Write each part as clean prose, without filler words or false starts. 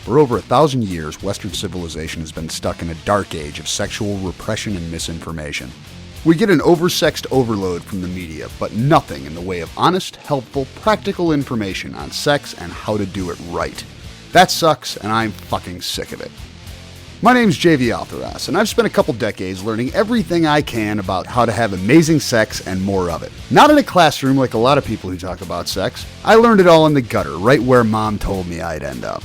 For over 1,000 years, Western civilization has been stuck in a dark age of sexual repression and misinformation. We get an oversexed overload from the media, but nothing in the way of honest, helpful, practical information on sex and how to do it right. That sucks, and I'm fucking sick of it. My name's JV Altheras, and I've spent a couple decades learning everything I can about how to have amazing sex and more of it. Not in a classroom like a lot of people who talk about sex. I learned it all in the gutter, right where Mom told me I'd end up.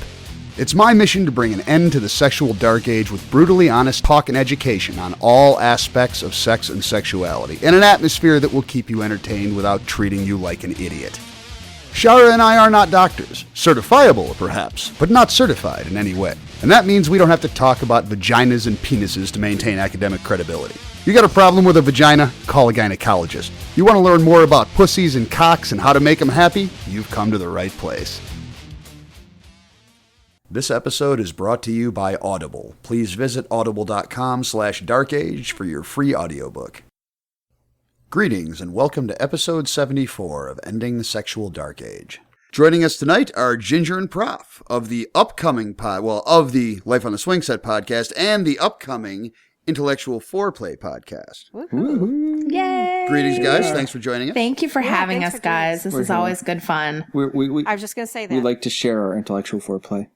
It's my mission to bring an end to the sexual dark age with brutally honest talk and education on all aspects of sex and sexuality, in an atmosphere that will keep you entertained without treating you like an idiot. Shara and I are not doctors. Certifiable, perhaps, but not certified in any way. And that means we don't have to talk about vaginas and penises to maintain academic credibility. You got a problem with a vagina? Call a gynecologist. You want to learn more about pussies and cocks and how to make them happy? You've come to the right place. This episode is brought to you by Audible. Please visit audible.com/darkage for your free audiobook. Greetings and welcome to episode 74 of Ending the Sexual Dark Age. Joining us tonight are Ginger and Prof of the upcoming of the Life on the Swing Set podcast and the upcoming Intellectual Foreplay podcast. Woo-hoo. Yay! Greetings, guys. Thanks for joining us. Thank you for having us, guys. This is always good fun. I was just going to say that. We like to share our intellectual foreplay.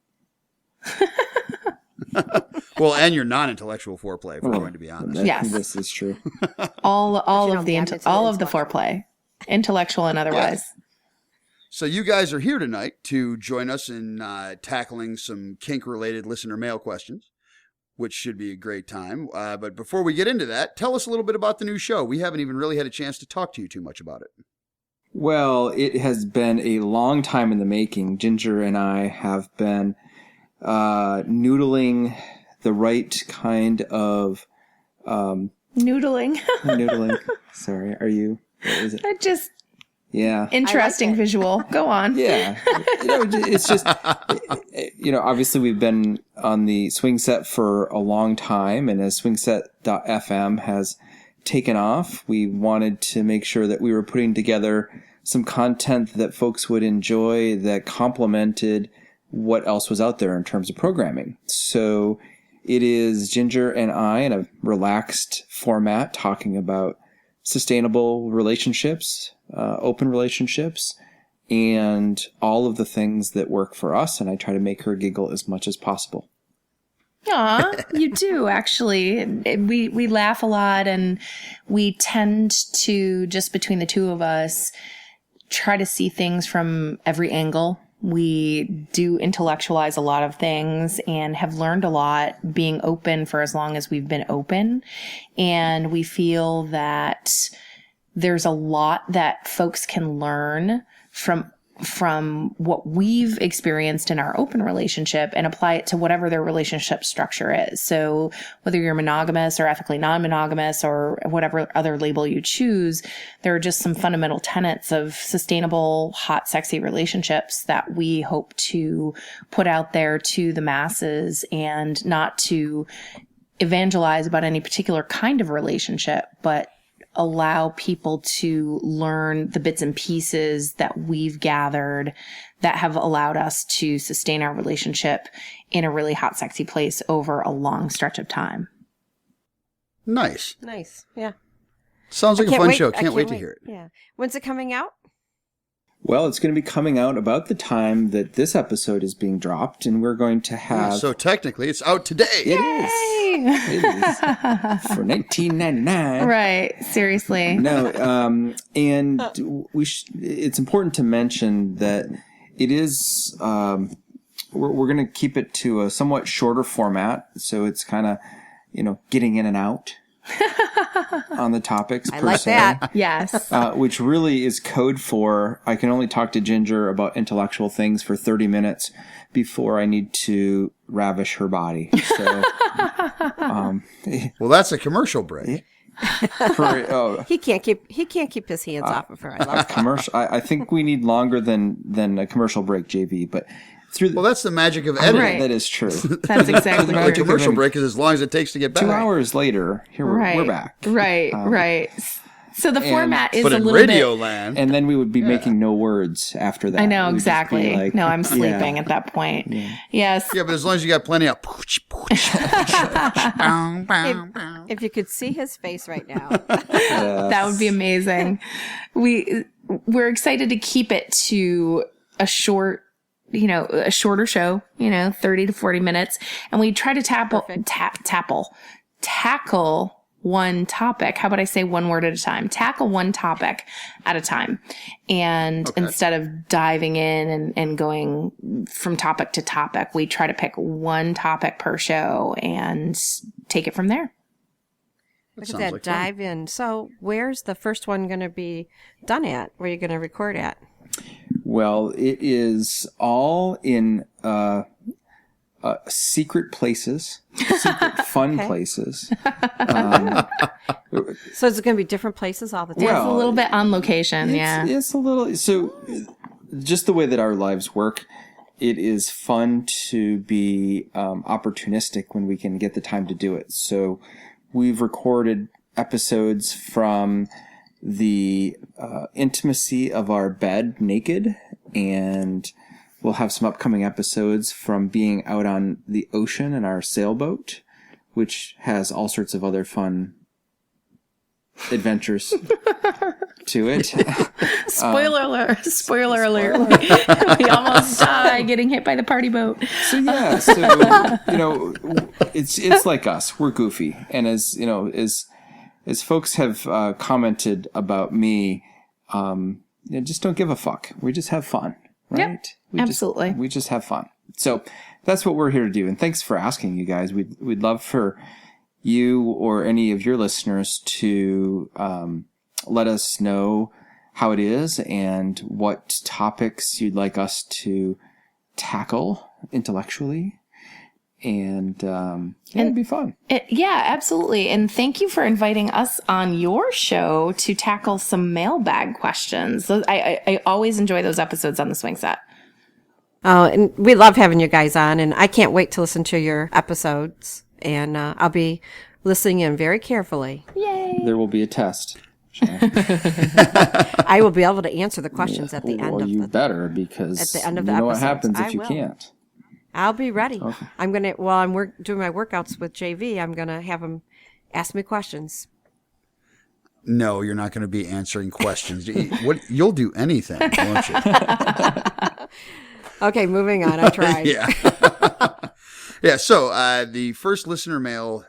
Well, and your non-intellectual foreplay, if we're going to be honest. Yes. This is true. all of the foreplay, intellectual and otherwise. Yes. So you guys are here tonight to join us in tackling some kink-related listener mail questions, which should be a great time. But before we get into that, tell us a little bit about the new show. We haven't even really had a chance to talk to you too much about it. Well, it has been a long time in the making. Ginger and I have been noodling the right kind of noodling. Sorry, are you? What is it? Yeah. Interesting visual. Go on. Yeah. It's just, obviously we've been on the swing set for a long time, and as swingset.fm has taken off, we wanted to make sure that we were putting together some content that folks would enjoy that complemented what else was out there in terms of programming. So it is Ginger and I in a relaxed format talking about sustainable relationships, open relationships, and all of the things that work for us. And I try to make her giggle as much as possible. Aw, you do, actually. We laugh a lot, and we tend to, just between the two of us, try to see things from every angle. We do intellectualize a lot of things and have learned a lot being open for as long as we've been open. And we feel that there's a lot that folks can learn from what we've experienced in our open relationship and apply it to whatever their relationship structure is. So whether you're monogamous or ethically non-monogamous or whatever other label you choose, there are just some fundamental tenets of sustainable, hot, sexy relationships that we hope to put out there to the masses, and not to evangelize about any particular kind of relationship, but allow people to learn the bits and pieces that we've gathered that have allowed us to sustain our relationship in a really hot, sexy place over a long stretch of time. Nice. Yeah. Sounds like a fun show. Can't wait to hear it. Yeah. When's it coming out? Well, it's going to be coming out about the time that this episode is being dropped, and we're going to have... Yeah, so technically, it's out today. It is. For $19.99. Right. Seriously. No. And it's important to mention that it is... we're going to keep it to a somewhat shorter format, so it's kind of, getting in and out on the topics per se. I like that. Yes. Which really is code for I can only talk to Ginger about intellectual things for 30 minutes before I need to ravish her body. So, well, that's a commercial break. He can't keep his hands off of her. I love that. Commercial. I think we need longer than a commercial break, JV. But well, that's the magic of editing. Right. That is true. That's exactly the right. commercial break is as long as it takes to get back. 2 hours later, we're back. Right. So the format is but a in little Radio bit. Land, And then we would be making no words after that. I know, We'd just be exactly. like, No, I'm sleeping yeah. at that point. Yes. yeah, but as long as you got plenty of. If you could see his face right now. That would be amazing. We're excited to keep it to a shorter show, 30 to 40 minutes. And we try to tackle one topic. How about I say one word at a time? Tackle one topic at a time. And instead of diving in and going from topic to topic, we try to pick one topic per show and take it from there. Look at that dive in. So where's the first one going to be done at? Where are you going to record at? Well, it is all in secret places, secret fun places. So is it going to be different places all the time? It's a little bit on location, It's a little... So just the way that our lives work, it is fun to be opportunistic when we can get the time to do it. So we've recorded episodes from the intimacy of our bed naked, and we'll have some upcoming episodes from being out on the ocean in our sailboat, which has all sorts of other fun adventures to it. Spoiler alert. Spoiler alert. We almost die getting hit by the party boat. So it's like us. We're goofy, and as folks have commented about me, just don't give a fuck. We just have fun, right? Yep, absolutely. We just have fun. So that's what we're here to do. And thanks for asking, you guys. We'd love for you or any of your listeners to let us know how it is and what topics you'd like us to tackle intellectually. And it'd be fun. Absolutely. And thank you for inviting us on your show to tackle some mailbag questions. I always enjoy those episodes on the Swing Set. Oh, and we love having you guys on, and I can't wait to listen to your episodes. And I'll be listening in very carefully. Yay! There will be a test. I will be able to answer the questions at the end of you better, because at the end of you the know what episodes. happens if you can't. I'll be ready. Okay. I'm going to, while I'm doing my workouts with JV, I'm going to have him ask me questions. No, you're not going to be answering questions. You'll do anything, won't you? Okay, moving on. I tried. Yeah. So the first listener mail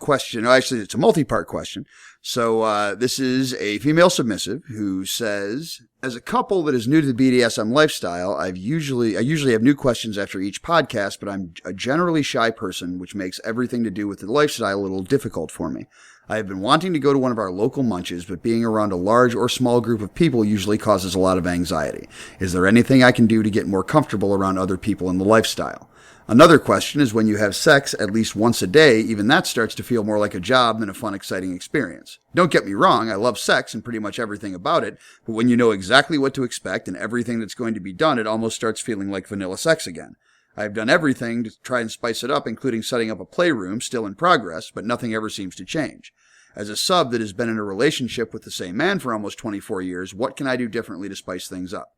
question, actually it's a multi-part question. So this is a female submissive who says, as a couple that is new to the BDSM lifestyle, I usually have new questions after each podcast, but I'm a generally shy person, which makes everything to do with the lifestyle a little difficult for me. I have been wanting to go to one of our local Munches, but being around a large or small group of people usually causes a lot of anxiety. Is there anything I can do to get more comfortable around other people in the lifestyle? Another question is, when you have sex at least once a day, even that starts to feel more like a job than a fun, exciting experience. Don't get me wrong, I love sex and pretty much everything about it, but when you know exactly what to expect and everything that's going to be done, it almost starts feeling like vanilla sex again. I've done everything to try and spice it up, including setting up a playroom, still in progress, but nothing ever seems to change. As a sub that has been in a relationship with the same man for almost 24 years, what can I do differently to spice things up?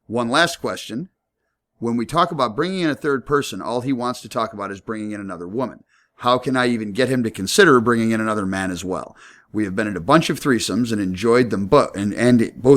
One last question. When we talk about bringing in a third person, all he wants to talk about is bringing in another woman. How can I even get him to consider bringing in another man as well? We have been in a bunch of threesomes and enjoyed them, both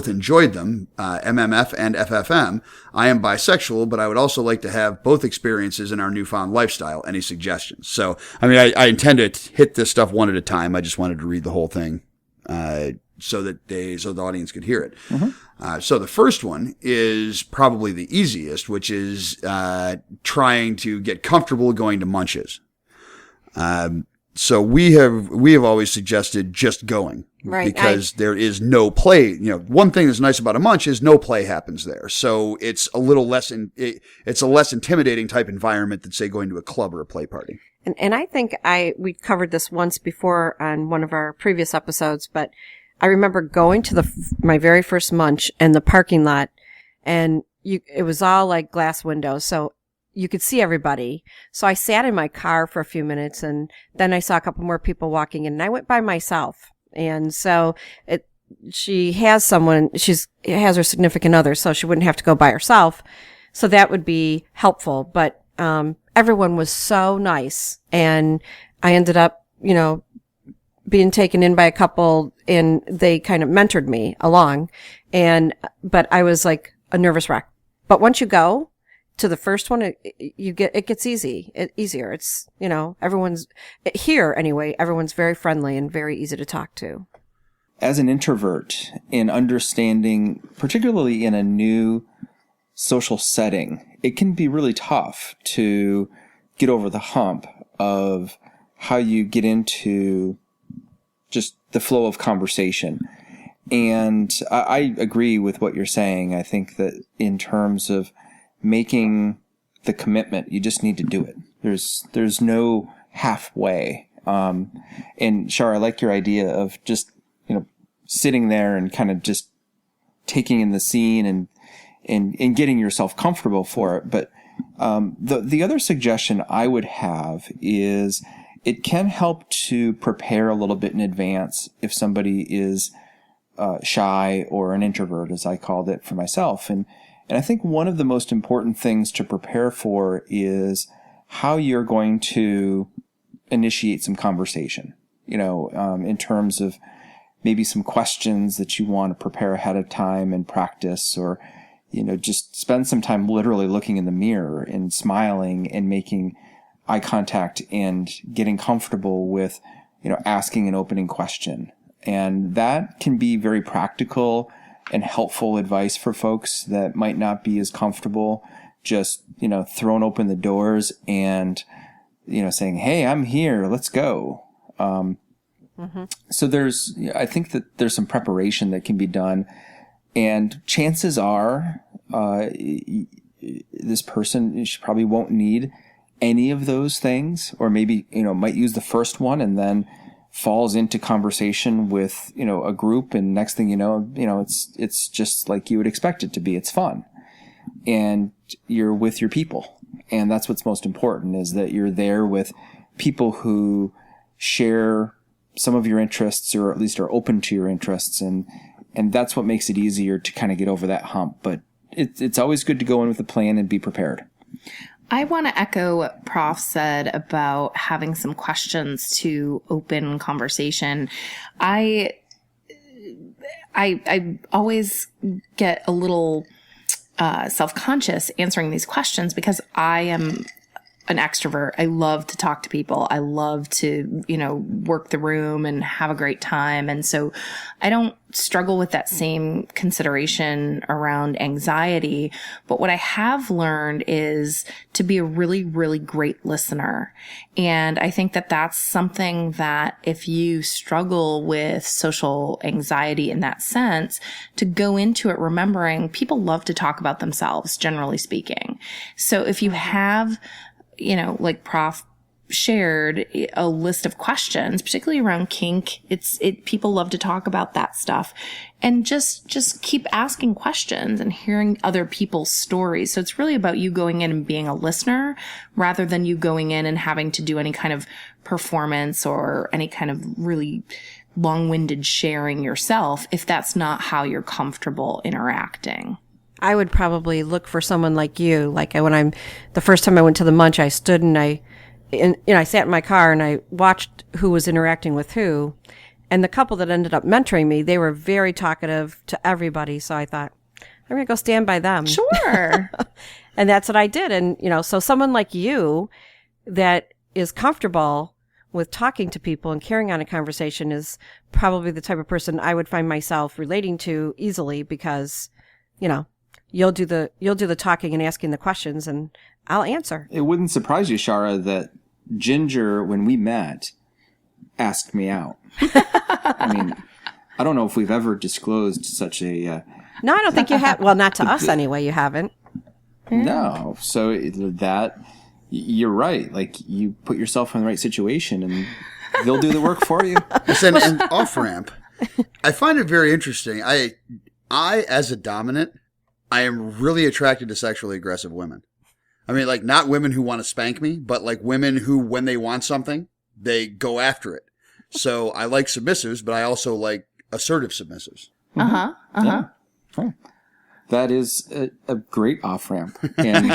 enjoyed them, MMF and FFM. I am bisexual, but I would also like to have both experiences in our newfound lifestyle. Any suggestions? So, I mean, I intend to hit this stuff one at a time. I just wanted to read the whole thing, so the audience could hear it. Mm-hmm. So the first one is probably the easiest, which is trying to get comfortable going to Munches. So we have always suggested just going, right? Because there is no play. You know, one thing that's nice about a Munch is no play happens there, so it's a little less it's a less intimidating type environment than, say, going to a club or a play party. And I think we covered this once before on one of our previous episodes, but I remember going to my very first Munch in the parking lot, and it was all like glass windows, so you could see everybody. So I sat in my car for a few minutes, and then I saw a couple more people walking in, and I went by myself. And so she has someone, has her significant other, so she wouldn't have to go by herself. So that would be helpful. But, everyone was so nice, and I ended up, being taken in by a couple, and they kind of mentored me along. But I was like a nervous wreck. But once you go to the first one, it gets easier. It's, everyone's here anyway. Everyone's very friendly and very easy to talk to. As an introvert, in understanding, particularly in a new social setting, it can be really tough to get over the hump of how you get into just the flow of conversation. And I agree with what you're saying. I think that in terms of making the commitment, you just need to do it. There's no halfway. And Shar, I like your idea of just, sitting there and kind of just taking in the scene and getting yourself comfortable for it. But the other suggestion I would have is it can help to prepare a little bit in advance if somebody is shy or an introvert, as I called it for myself. And I think one of the most important things to prepare for is how you're going to initiate some conversation, in terms of maybe some questions that you want to prepare ahead of time and practice, or, just spend some time literally looking in the mirror and smiling and making eye contact and getting comfortable with, asking an opening question. And that can be very practical and helpful advice for folks that might not be as comfortable just, throwing open the doors and, saying, "Hey, I'm here, let's go." So I think that there's some preparation that can be done, and chances are, this person, she probably won't need any of those things, or maybe, might use the first one and then falls into conversation with, a group, and next thing you know, it's just like you would expect it to be. It's fun, and you're with your people, and that's what's most important, is that you're there with people who share some of your interests, or at least are open to your interests, and that's what makes it easier to kind of get over that hump. But it's always good to go in with a plan and be prepared. I want to echo what Prof said about having some questions to open conversation. I always get a little self-conscious answering these questions because I am an extrovert. I love to talk to people. I love to, work the room and have a great time. And so I don't struggle with that same consideration around anxiety. But what I have learned is to be a really, really great listener. And I think that that's something that if you struggle with social anxiety in that sense, to go into it remembering people love to talk about themselves, generally speaking. So if you have, like Prof shared, a list of questions, particularly around kink, people love to talk about that stuff, and just keep asking questions and hearing other people's stories. So it's really about you going in and being a listener rather than you going in and having to do any kind of performance or any kind of really long-winded sharing yourself if that's not how you're comfortable interacting. I would probably look for someone like you. Like the first time I went to the Munch, I stood and I sat in my car and I watched who was interacting with who. And the couple that ended up mentoring me, they were very talkative to everybody. So I thought, I'm going to go stand by them. Sure. And that's what I did. And, so someone like you that is comfortable with talking to people and carrying on a conversation is probably the type of person I would find myself relating to easily because, you'll do the talking and asking the questions, and I'll answer. It wouldn't surprise you, Shara, that Ginger, when we met, asked me out. I mean, I don't know if we've ever disclosed such a... No, I don't think you have. Well, not to us anyway, you haven't. No. So you're right. Like, you put yourself in the right situation, and they'll do the work for you. And off-ramp, I find it very interesting. I, as a dominant, I am really attracted to sexually aggressive women. I mean, like, not women who want to spank me, but like women who, when they want something, they go after it. So I like submissives, but I also like assertive submissives. Uh-huh. Uh-huh. Yeah. That is a great off ramp, and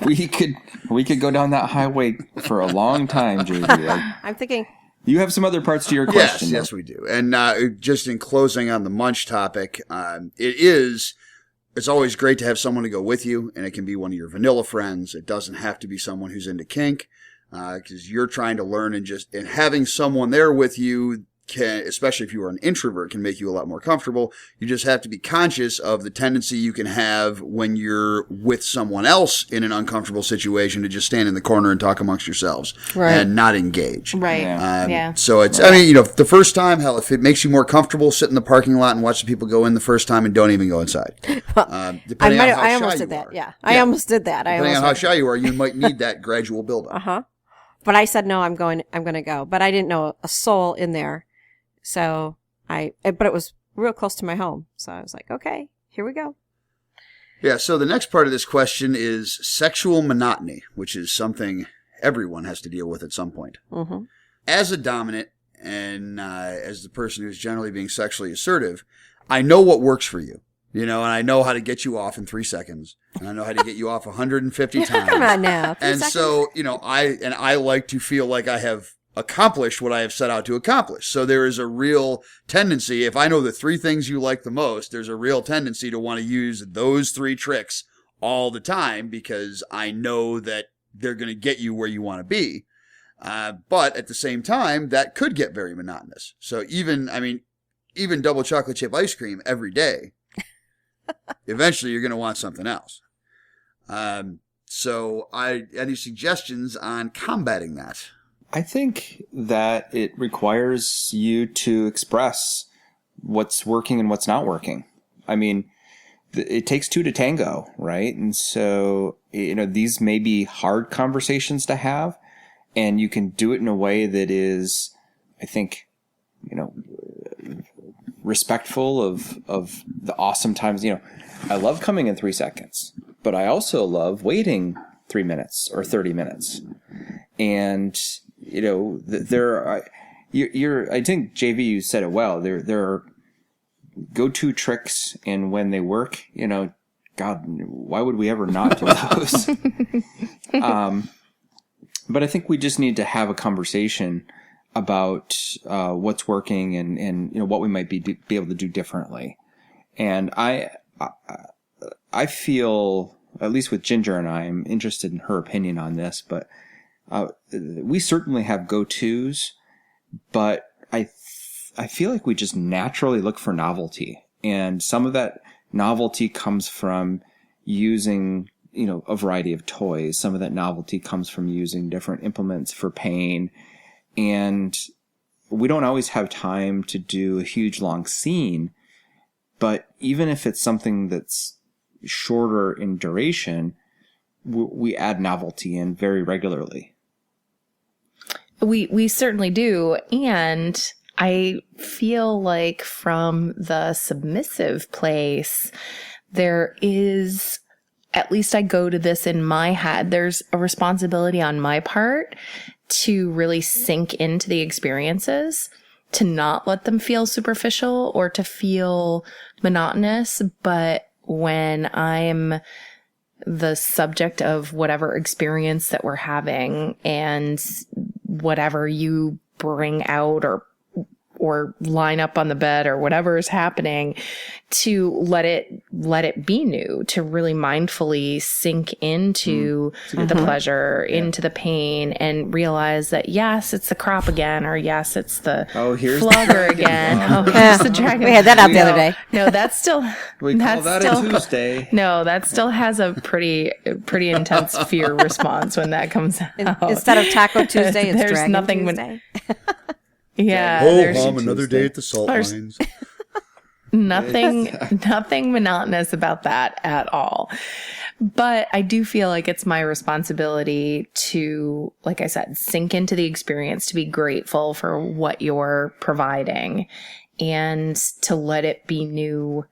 we could go down that highway for a long time, JV. I'm thinking. You have some other parts to your question. Yes, we do. And just in closing on the munch topic, it's always great to have someone to go with you, and it can be one of your vanilla friends. It doesn't have to be someone who's into kink, because you're trying to learn, and having someone there with you can, especially if you are an introvert, can make you a lot more comfortable. You just have to be conscious of the tendency you can have when you're with someone else in an uncomfortable situation to just stand in the corner and talk amongst yourselves and not engage. Right. So it's, I mean, the first time, hell, if it makes you more comfortable, sit in the parking lot and watch the people go in the first time and don't even go inside. Depending on how I shy almost you did that. are. Yeah. I almost did that. Depending on how shy you are, you might need that gradual buildup. But I said, no, I'm going to go. But I didn't know a soul in there. So but it was real close to my home. So I was like, okay, here we go. Yeah. So the next part of this question is sexual monotony, which is something everyone has to deal with at some point. Mm-hmm. As a dominant and as the person who's generally being sexually assertive, I know what works for you. And I know how to get you off in 3 seconds, and I know how to get you off 150 times. Come on now. 3 and seconds. So, I like to feel like I have accomplished what I have set out to accomplish. So there is a real tendency, if I know the 3 things you like the most, there's a real tendency to want to use those 3 tricks all the time because I know that they're going to get you where you want to be. But at the same time, that could get very monotonous. So even double chocolate chip ice cream every day, eventually you're going to want something else. So any suggestions on combating that? I think that it requires you to express what's working and what's not working. I mean, it takes 2 to tango, right? And so, these may be hard conversations to have, and you can do it in a way that is, I think, respectful of the awesome times. I love coming in 3 seconds, but I also love waiting 3 minutes or 30 minutes. And I think JV, you said it well. There are go-to tricks, and when they work, God, why would we ever not do those? But I think we just need to have a conversation about what's working and what we might be able to do differently. And I feel, at least with Ginger and I'm interested in her opinion on this, but we certainly have go-tos, but I feel like we just naturally look for novelty. And some of that novelty comes from using, a variety of toys. Some of that novelty comes from using different implements for pain. And we don't always have time to do a huge long scene, but even if it's something that's shorter in duration, we add novelty in very regularly. We certainly do. And I feel like from the submissive place, there is, at least I go to this in my head, there's a responsibility on my part to really sink into the experiences, to not let them feel superficial or to feel monotonous. But when I'm the subject of whatever experience that we're having and whatever you bring out or line up on the bed or whatever is happening, to let it be new, to really mindfully sink into the pleasure, into the pain, and realize that yes, it's the crop again, or yes, it's the flogger again. Here's the dragon. We had that out the other day. No, that's still we call that a Tuesday. No, that still has a pretty intense fear response when that comes out. Instead of Taco Tuesday, it's There's Dragon nothing Tuesday. Yeah. Ho-hum, another day at the salt mines. Nothing monotonous about that at all. But I do feel like it's my responsibility to, like I said, sink into the experience, to be grateful for what you're providing, and to let it be new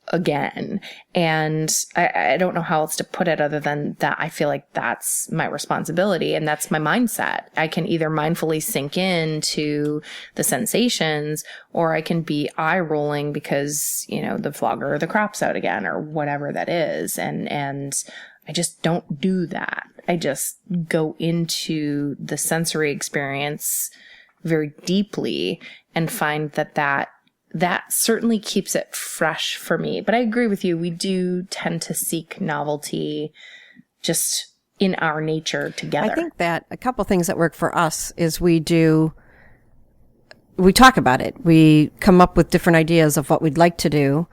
again. And I don't know how else to put it other than that. I feel like that's my responsibility and that's my mindset. I can either mindfully sink into the sensations, or I can be eye rolling because, you know, the flogger or the crop's out again or whatever that is. And I just don't do that. I just go into the sensory experience very deeply and find that certainly keeps it fresh for me. But I agree with you. We do tend to seek novelty just in our nature together. I think that a couple things that work for us is we talk about it. We come up with different ideas of what we'd like to do.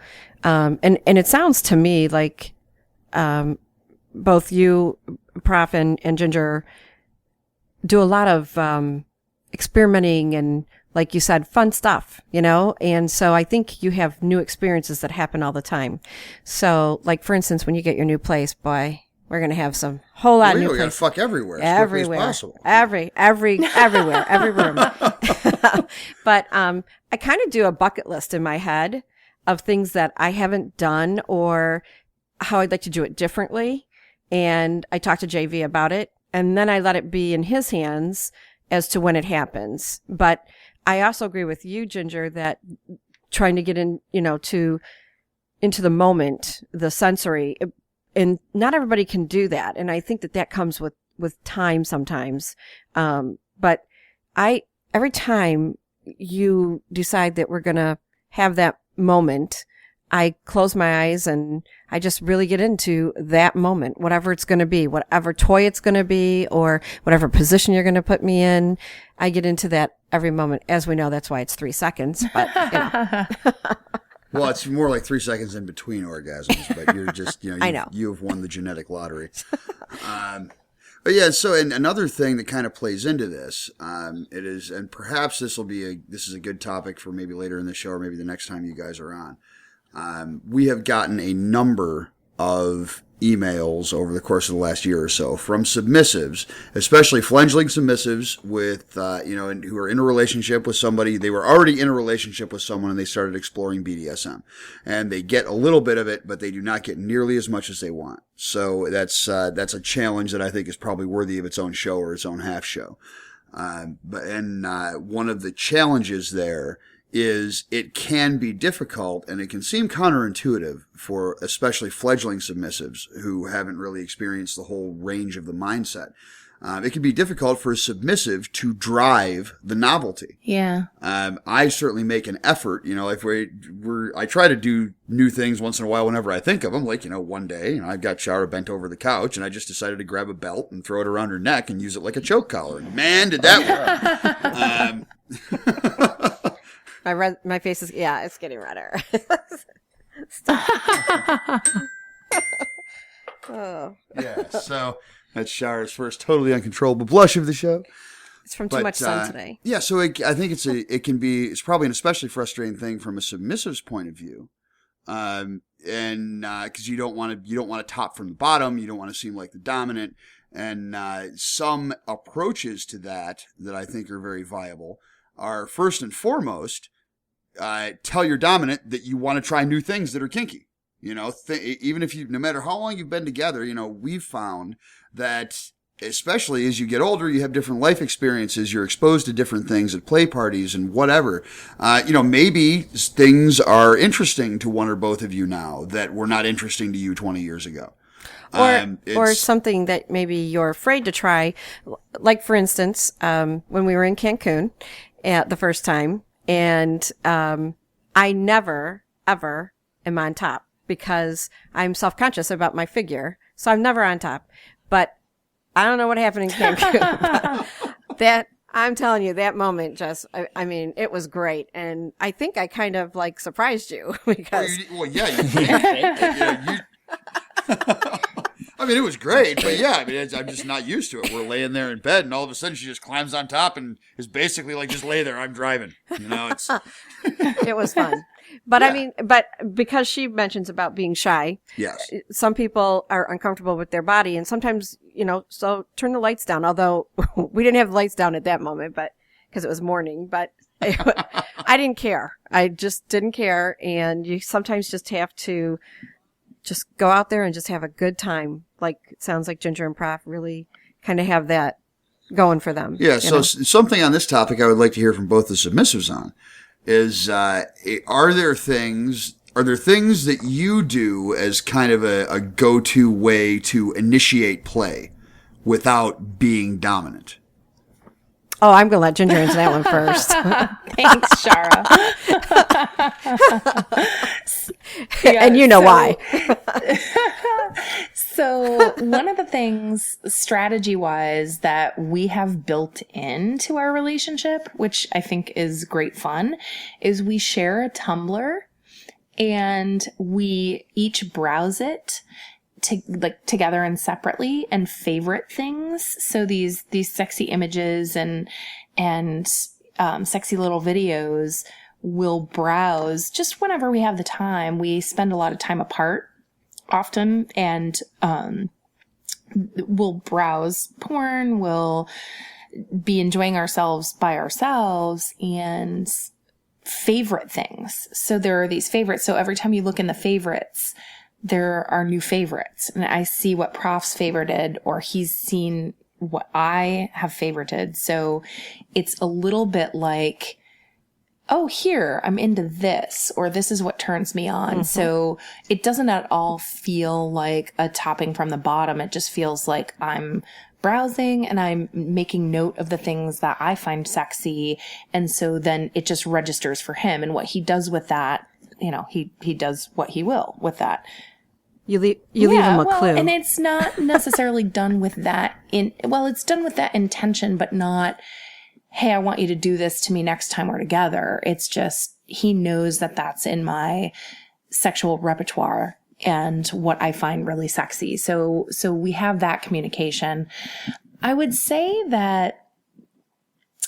And it sounds to me like, both you, Prof, and Ginger do a lot of, experimenting and, like you said, fun stuff, you know? And so I think you have new experiences that happen all the time. So, like, for instance, when you get your new place, boy, we're going to have some whole lot of new places. We're going to fuck everywhere. Everywhere. As possible. Everywhere. Every room. But, I kind of do a bucket list in my head of things that I haven't done or how I'd like to do it differently. And I talk to JV about it, and then I let it be in his hands as to when it happens. But I also agree with you, Ginger, that trying to get in, you know, into the moment, the sensory, and not everybody can do that. And I think that comes with time sometimes. But every time you decide that we're going to have that moment, I close my eyes and I just really get into that moment, whatever it's going to be, whatever toy it's going to be, or whatever position you're going to put me in. I get into that every moment. As we know, that's why it's 3 seconds, but you know. Well, it's more like 3 seconds in between orgasms, but you're just, you know, I know. You have won the genetic lottery. But yeah, so and another thing that kind of plays into this, it is, and perhaps this is a good topic for maybe later in the show or maybe the next time you guys are on. We have gotten a number of emails over the course of the last year or so from submissives, especially fledgling submissives with, and who are in a relationship with somebody. They were already in a relationship with someone and they started exploring BDSM, and they get a little bit of it, but they do not get nearly as much as they want. So that's a challenge that I think is probably worthy of its own show or its own half show. One of the challenges there is it can be difficult and it can seem counterintuitive for especially fledgling submissives who haven't really experienced the whole range of the mindset. It can be difficult for a submissive to drive the novelty. Yeah. I certainly make an effort, you know, I try to do new things once in a while whenever I think of them. Like, you know, one day, I've got Shara bent over the couch and I just decided to grab a belt and throw it around her neck and use it like a choke collar. And man, did that work. My face is, it's getting redder. Stop. Oh. Yeah, so that's Shara's first totally uncontrollable blush of the show. It's from too much sun today. Yeah, so I think it's probably an especially frustrating thing from a submissive's point of view. Because you don't want to top from the bottom, you don't want to seem like the dominant, and some approaches to that I think are very viable are, first and foremost, tell your dominant that you want to try new things that are kinky. You know, even if no matter how long you've been together, you know, we've found that especially as you get older, you have different life experiences, you're exposed to different things at play parties and whatever. Maybe things are interesting to one or both of you now that were not interesting to you 20 years ago. Or something that maybe you're afraid to try. Like, for instance, when we were in Cancun the first time, and I never, ever am on top because I'm self-conscious about my figure. So I'm never on top. But I don't know what happened in Cancun. That, I'm telling you, that moment I mean, it was great. And I think I kind of like surprised you because. You did. I mean, it was great, but yeah, I mean, I'm just not used to it. We're laying there in bed, and all of a sudden, she just climbs on top and is basically like, "Just lay there. I'm driving." You know, it's. It was fun, but yeah. I mean, but because she mentions about being shy, yes, some people are uncomfortable with their body, and sometimes, you know, so turn the lights down. Although we didn't have the lights down at that moment, but because it was morning, but I didn't care. I just didn't care. And you sometimes just have to just go out there and just have a good time. Like, it sounds like Ginger and Prof really kind of have that going for them. Yeah. So something on this topic I would like to hear from both the submissives on is, are there things that you do as kind of a go-to way to initiate play without being dominant? Oh, I'm going to let Ginger answer that one first. Thanks, Shara. And you know why. So one of the things strategy-wise that we have built into our relationship, which I think is great fun, is we share a Tumblr and we each browse it together and separately and favorite things. So these sexy images and sexy little videos we'll browse just whenever we have the time. We spend a lot of time apart often, and we'll browse porn. We'll be enjoying ourselves by ourselves and favorite things. So there are these favorites. So every time you look in the favorites, there are new favorites, and I see what Prof's favorited, or he's seen what I have favorited. So it's a little bit like, oh, here, I'm into this, or this is what turns me on. Mm-hmm. So it doesn't at all feel like a topping from the bottom. It just feels like I'm browsing and I'm making note of the things that I find sexy. And so then it just registers for him, and what he does with that, he does what he will with that. You leave him a clue. And it's not necessarily done with that it's done with that intention, but not, hey, I want you to do this to me next time we're together. It's just, he knows that that's in my sexual repertoire and what I find really sexy. So we have that communication. I would say that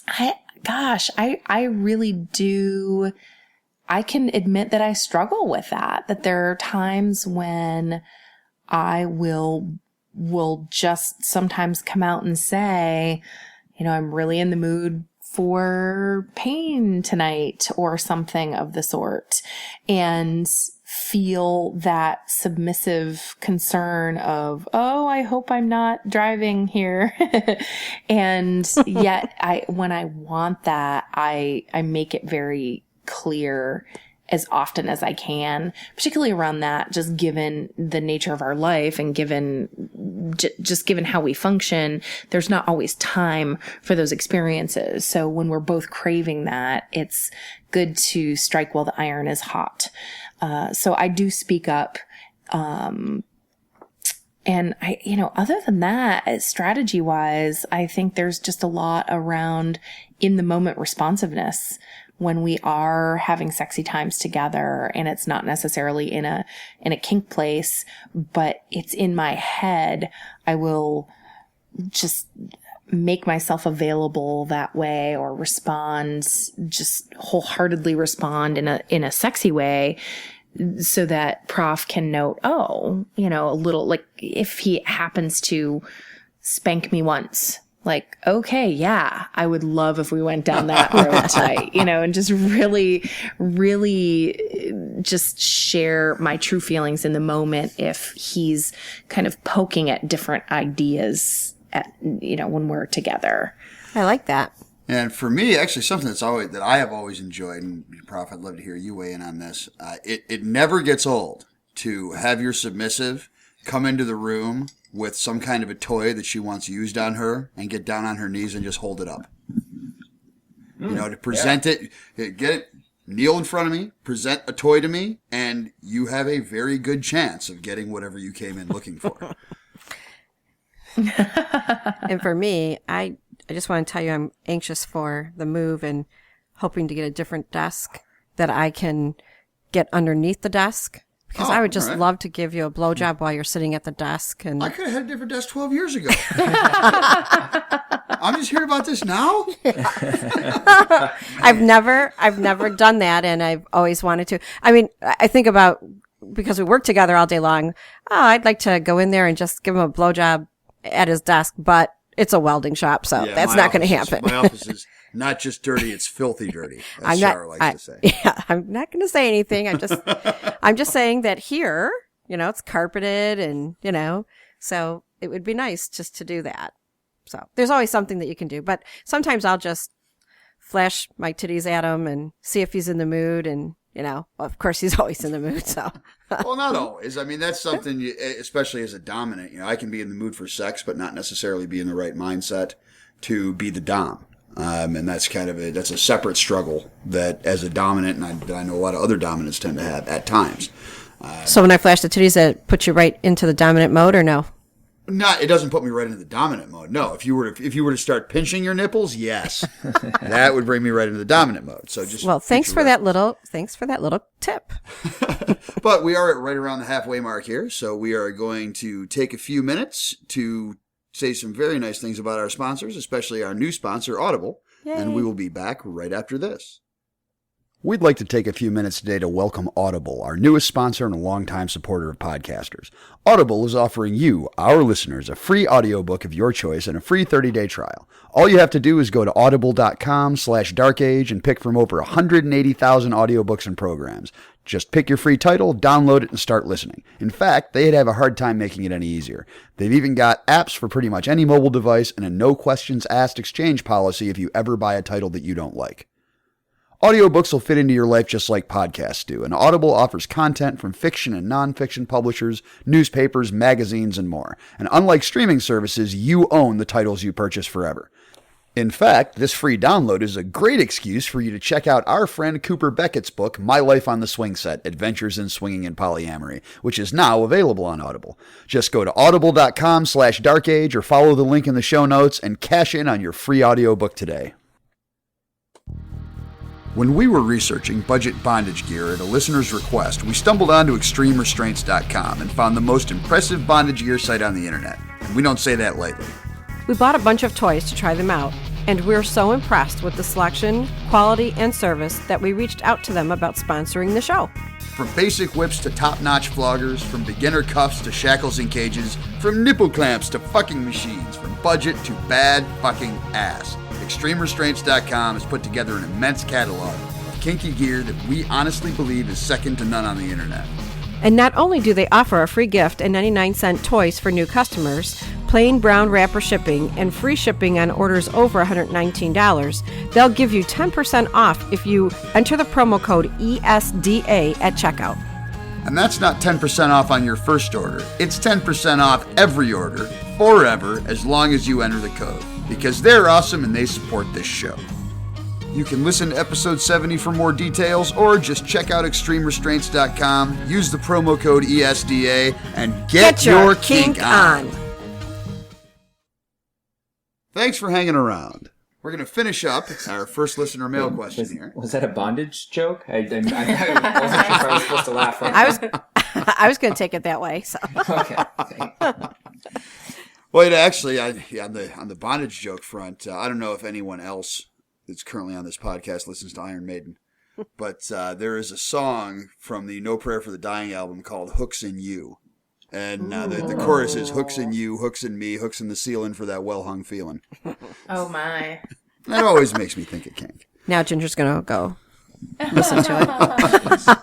I really do. I can admit that I struggle with that there are times when I will just sometimes come out and say, I'm really in the mood for pain tonight or something of the sort, and feel that submissive concern of, oh, I hope I'm not driving here. And yet when I want that, I make it very clear as often as I can, particularly around that, just given the nature of our life and given how we function, there's not always time for those experiences. So when we're both craving that, it's good to strike while the iron is hot. So I do speak up. And other than that, strategy wise, I think there's just a lot around in the moment responsiveness when we are having sexy times together, and it's not necessarily in a kink place, but it's in my head. I will just make myself available that way, or just wholeheartedly respond in a sexy way, so that Prof can note, oh, a little, like if he happens to spank me once, like, okay, yeah, I would love if we went down that road tonight, and just really, really just share my true feelings in the moment if he's kind of poking at different ideas when we're together. I like that. And for me, actually, something that I have always enjoyed, and Prof, I'd love to hear you weigh in on this. It never gets old to have your submissive come into the room with some kind of a toy that she wants used on her and get down on her knees and just hold it up. To present it, get it, kneel in front of me, present a toy to me, and you have a very good chance of getting whatever you came in looking for. And for me, I just want to tell you I'm anxious for the move and hoping to get a different desk that I can get underneath the desk. Because I would just love to give you a blowjob while you're sitting at the desk. And I could have had a different desk 12 years ago. I'm just hearing about this now. I've never done that, and I've always wanted to. I mean, I think about, because we work together all day long, I'd like to go in there and just give him a blowjob at his desk, but it's a welding shop, so that's not going to happen. My office is Not just dirty, it's filthy dirty, as Sarah likes to say. Yeah, I'm not going to say anything. I'm just saying that here, it's carpeted and, so it would be nice just to do that. So there's always something that you can do. But sometimes I'll just flash my titties at him and see if he's in the mood. And, of course, he's always in the mood. So, well, not always. I mean, that's something, especially as a dominant, I can be in the mood for sex, but not necessarily be in the right mindset to be the dom. And that's that's a separate struggle that as a dominant, and I know a lot of other dominants tend to have at times. So when I flash the titties, that puts you right into the dominant mode or no? It doesn't put me right into the dominant mode. No, if you were to start pinching your nipples, yes, that would bring me right into the dominant mode. So thanks for that little tip. But we are right around the halfway mark here, so we are going to take a few minutes to say some very nice things about our sponsors, especially our new sponsor, Audible. Yay. And we will be back right after this. We'd like to take a few minutes today to welcome Audible, our newest sponsor and a longtime supporter of podcasters. Audible is offering you, our listeners, a free audiobook of your choice and a free 30-day trial. All you have to do is go to audible.com/darkage and pick from over 180,000 audiobooks and programs. Just pick your free title, download it, and start listening. In fact, they'd have a hard time making it any easier. They've even got apps for pretty much any mobile device and a no questions asked exchange policy if you ever buy a title that you don't like. Audiobooks will fit into your life just like podcasts do, and Audible offers content from fiction and nonfiction publishers, newspapers, magazines, and more. And unlike streaming services, you own the titles you purchase forever. In fact, this free download is a great excuse for you to check out our friend Cooper Beckett's book, My Life on the Swing Set, Adventures in Swinging and Polyamory, which is now available on Audible. Just go to audible.com/darkage or follow the link in the show notes and cash in on your free audiobook today. When we were researching budget bondage gear at a listener's request, we stumbled onto ExtremeRestraints.com and found the most impressive bondage gear site on the internet. And we don't say that lightly. We bought a bunch of toys to try them out, and we're so impressed with the selection, quality, and service that we reached out to them about sponsoring the show. From basic whips to top-notch floggers, from beginner cuffs to shackles and cages, from nipple clamps to fucking machines, from budget to bad fucking ass. ExtremeRestraints.com has put together an immense catalog of kinky gear that we honestly believe is second to none on the internet. And not only do they offer a free gift and 99-cent toys for new customers, plain brown wrapper shipping, and free shipping on orders over $119, they'll give you 10% off if you enter the promo code ESDA at checkout. And that's not 10% off on your first order. It's 10% off every order, forever, as long as you enter the code. Because they're awesome and they support this show. You can listen to episode 70 for more details, or just check out ExtremeRestraints.com, use the promo code ESDA, and get your kink on. Thanks for hanging around. We're going to finish up our first listener mail question here. Was that a bondage joke? I wasn't sure if I was supposed to laugh. I was going to take it that way. So. Okay. Well, actually, on the bondage joke front, I don't know if anyone else that's currently on this podcast listens to Iron Maiden, but there is a song from the No Prayer for the Dying album called Hooks in You. And the chorus is hooks in you, hooks in me, hooks in the ceiling for that well-hung feeling. Oh, my. That always makes me think of kink. Now Ginger's going to go listen to it.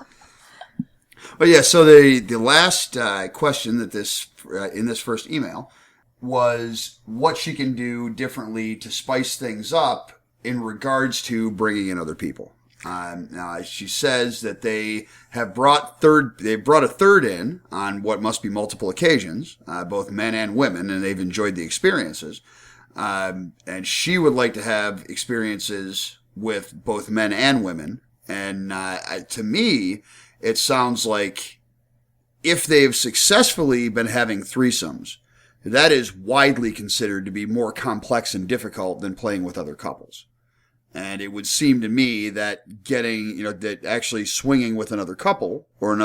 But yeah, so the last question that in this first email was what she can do differently to spice things up in regards to bringing in other people. Now she says that they brought a third in on what must be multiple occasions, both men and women, and they've enjoyed the experiences. And she would like to have experiences with both men and women. And to me, it sounds like if they've successfully been having threesomes, that is widely considered to be more complex and difficult than playing with other couples. And it would seem to me that that actually swinging with another couple or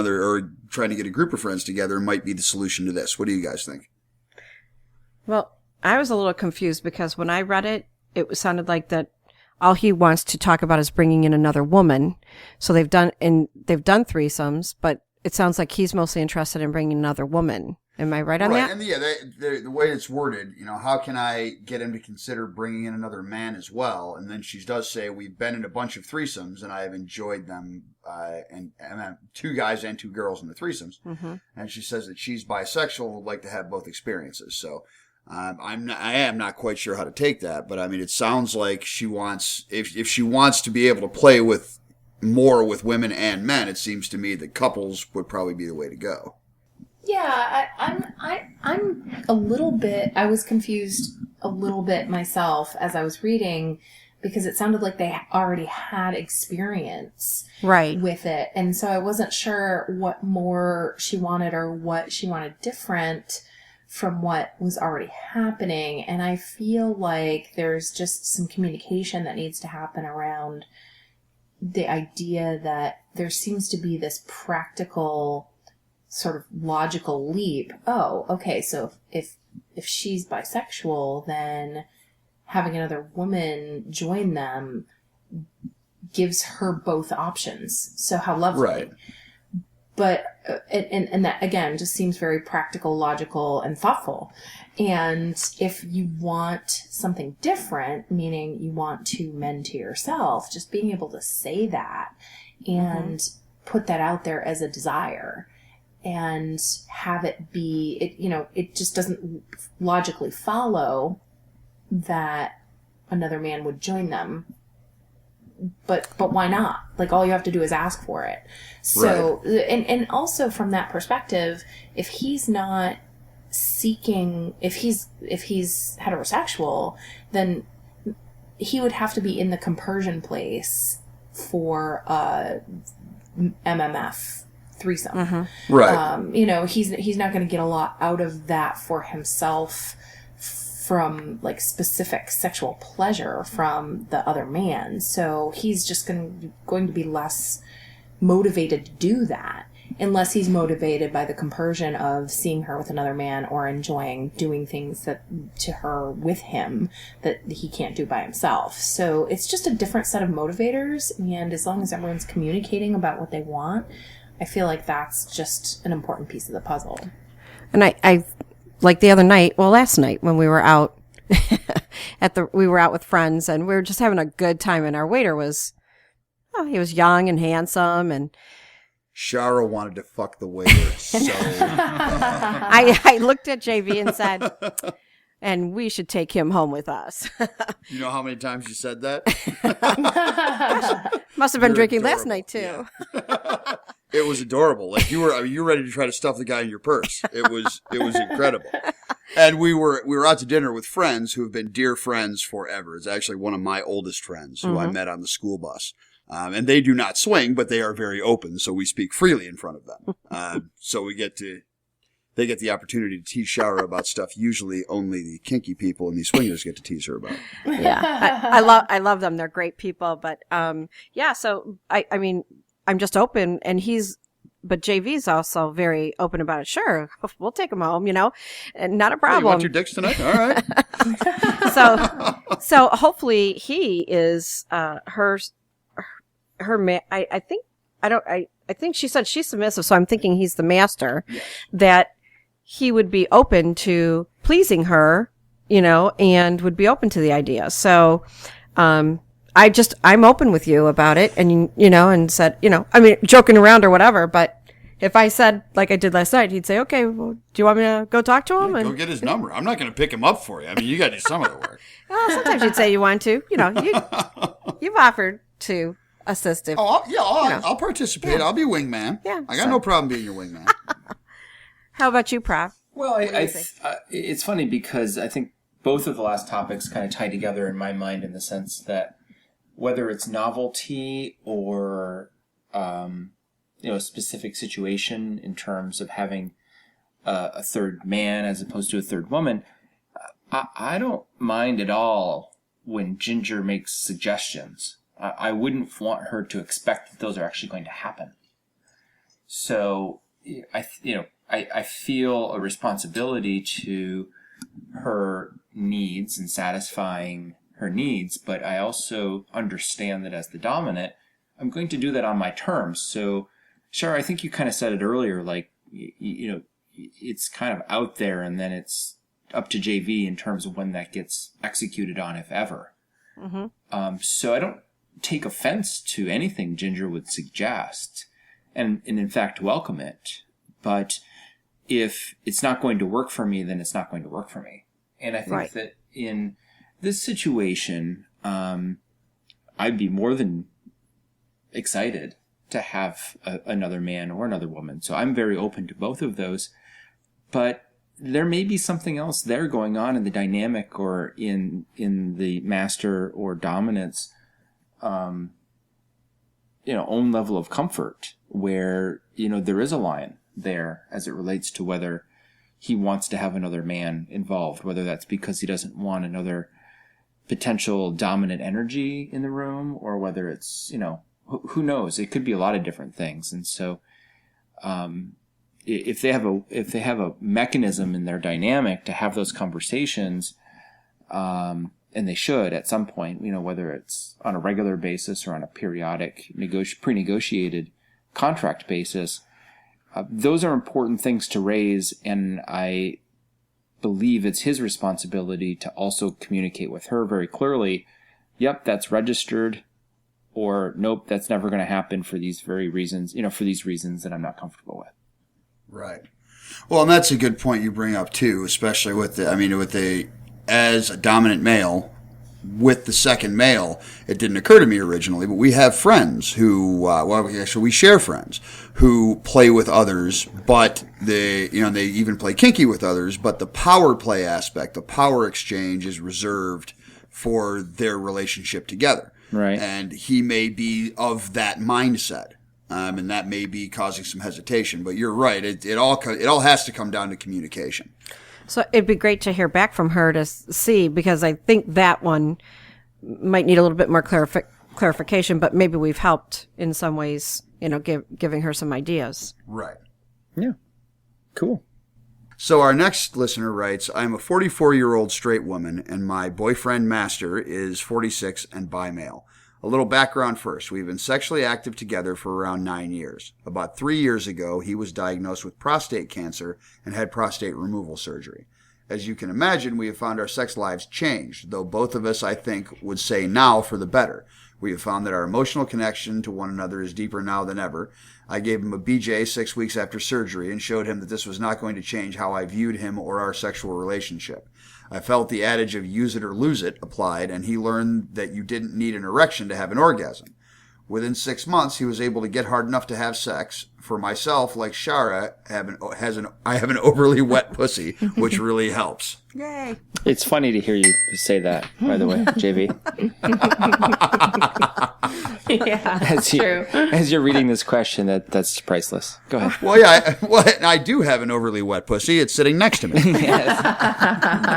trying to get a group of friends together might be the solution to this. What do you guys think? Well, I was a little confused because when I read it, it sounded like that all he wants to talk about is bringing in another woman. So they've done threesomes, but it sounds like he's mostly interested in bringing another woman. Am I right on Right, that? and the way it's worded, how can I get him to consider bringing in another man as well? And then she does say, we've been in a bunch of threesomes, and I have enjoyed them, and 2 guys and 2 girls in the threesomes. Mm-hmm. And she says that she's bisexual and would like to have both experiences. So I am not quite sure how to take that, but I mean, it sounds like she wants, if she wants to be able to play with more with women and men, it seems to me that couples would probably be the way to go. Yeah, I'm a little bit, I was confused a little bit myself as I was reading, because it sounded like they already had experience with it. And so I wasn't sure what more she wanted or what she wanted different from what was already happening. And I feel like there's just some communication that needs to happen around the idea that there seems to be this practical sort of logical leap. Oh, okay, so if she's bisexual, then having another woman join them gives her both options. So how lovely. Right. But, and that, again, just seems very practical, logical, and thoughtful. And if you want something different, meaning you want 2 men to yourself, just being able to say that and put that out there as a desire and have it be, it just doesn't logically follow that another man would join them. But why not? Like, all you have to do is ask for it. So, right. and also from that perspective, if he's not seeking, if he's heterosexual, then he would have to be in the compersion place for MMF threesome. Mm-hmm. Right. He's not going to get a lot out of that for himself from like specific sexual pleasure from the other man. So he's just going to be less motivated to do that unless he's motivated by the compersion of seeing her with another man or enjoying doing things that to her with him that he can't do by himself. So it's just a different set of motivators, and as long as everyone's communicating about what they want, I feel like that's just an important piece of the puzzle. And I like the other night, last night when we were out we were out with friends and we were just having a good time, and our waiter was, he was young and handsome, and Shara wanted to fuck the waiter. So I looked at JV and said, and we should take him home with us. You know how many times you said that? Must have been You're drinking adorable. last night too. Yeah. It was adorable. Like you were ready to try to stuff the guy in your purse. It was incredible. And we were out to dinner with friends who have been dear friends forever. It's actually one of my oldest friends who I met on the school bus. And they do not swing, but they are very open, so we speak freely in front of them. So they get the opportunity to tease Shara about stuff usually only the kinky people and the swingers get to tease her about. Yeah. I love them. They're great people. But, so I mean, I'm just open, and but JV's also very open about it. Sure, we'll take him home, and not a problem. Hey, you want your dicks tonight? All right. So hopefully he is, her man. I think she said she's submissive, so I'm thinking he's the master. Yes. That he would be open to pleasing her, and would be open to the idea. So, I'm open with you about it, and and said, I mean, joking around or whatever. But if I said like I did last night, he'd say, "Okay, well, do you want me to go talk to him?" Go get his number. I'm not going to pick him up for you. I mean, you got to do some of the work. Well, sometimes you'd say you want to. You've offered to assist if. I'll participate. Yeah. I'll be wingman. Yeah, I got no problem being your wingman. How about you, Prof? Well, it's funny because I think both of the last topics kind of tie together in my mind in the sense that whether it's novelty or, a specific situation in terms of having a third man as opposed to a third woman, I don't mind at all when Ginger makes suggestions. I wouldn't want her to expect that those are actually going to happen. So, I feel a responsibility to her needs and satisfying her needs, but I also understand that as the dominant, I'm going to do that on my terms. So, Shara, I think you kind of said it earlier, like, it's kind of out there, and then it's up to JV in terms of when that gets executed on, if ever. So I don't take offense to anything Ginger would suggest, and in fact welcome it. But if it's not going to work for me, then it's not going to work for me. And I think that in this situation, I'd be more than excited to have another man or another woman. So I'm very open to both of those. But there may be something else there going on in the dynamic or in the master or dominance, own level of comfort where, there is a line there as it relates to whether he wants to have another man involved, whether that's because he doesn't want another potential dominant energy in the room, or whether it's, who knows? It could be a lot of different things. And so, if they have a mechanism in their dynamic to have those conversations, and they should at some point, whether it's on a regular basis or on a periodic pre-negotiated contract basis, those are important things to raise. And I believe it's his responsibility to also communicate with her very clearly. Yep, that's registered. Or nope, that's never going to happen for these very reasons, for these reasons that I'm not comfortable with. Right. Well, and that's a good point you bring up too, especially as a dominant male, with the second male, it didn't occur to me originally, but we have friends who, we share friends who play with others, but they even play kinky with others, but the power play aspect, the power exchange is reserved for their relationship together. Right. And he may be of that mindset. And that may be causing some hesitation, but you're right. It all has to come down to communication. So it'd be great to hear back from her to see, because I think that one might need a little bit more clarification, but maybe we've helped in some ways, giving her some ideas. Right. Yeah. Cool. So our next listener writes, I'm a 44-year-old straight woman, and my boyfriend master is 46 and bi-male. A little background first. We've been sexually active together for around 9 years. About 3 years ago, he was diagnosed with prostate cancer and had prostate removal surgery. As you can imagine, we have found our sex lives changed, though both of us, I think, would say now for the better. We have found that our emotional connection to one another is deeper now than ever. I gave him a BJ 6 weeks after surgery and showed him that this was not going to change how I viewed him or our sexual relationship. I felt the adage of use it or lose it applied, and he learned that you didn't need an erection to have an orgasm. Within 6 months, he was able to get hard enough to have sex. For myself, like Shara, I have an overly wet pussy, which really helps. Yay. It's funny to hear you say that, by the way, JV. Yeah, true. As you're reading this question, that's priceless. Go ahead. Well, yeah, I do have an overly wet pussy. It's sitting next to me.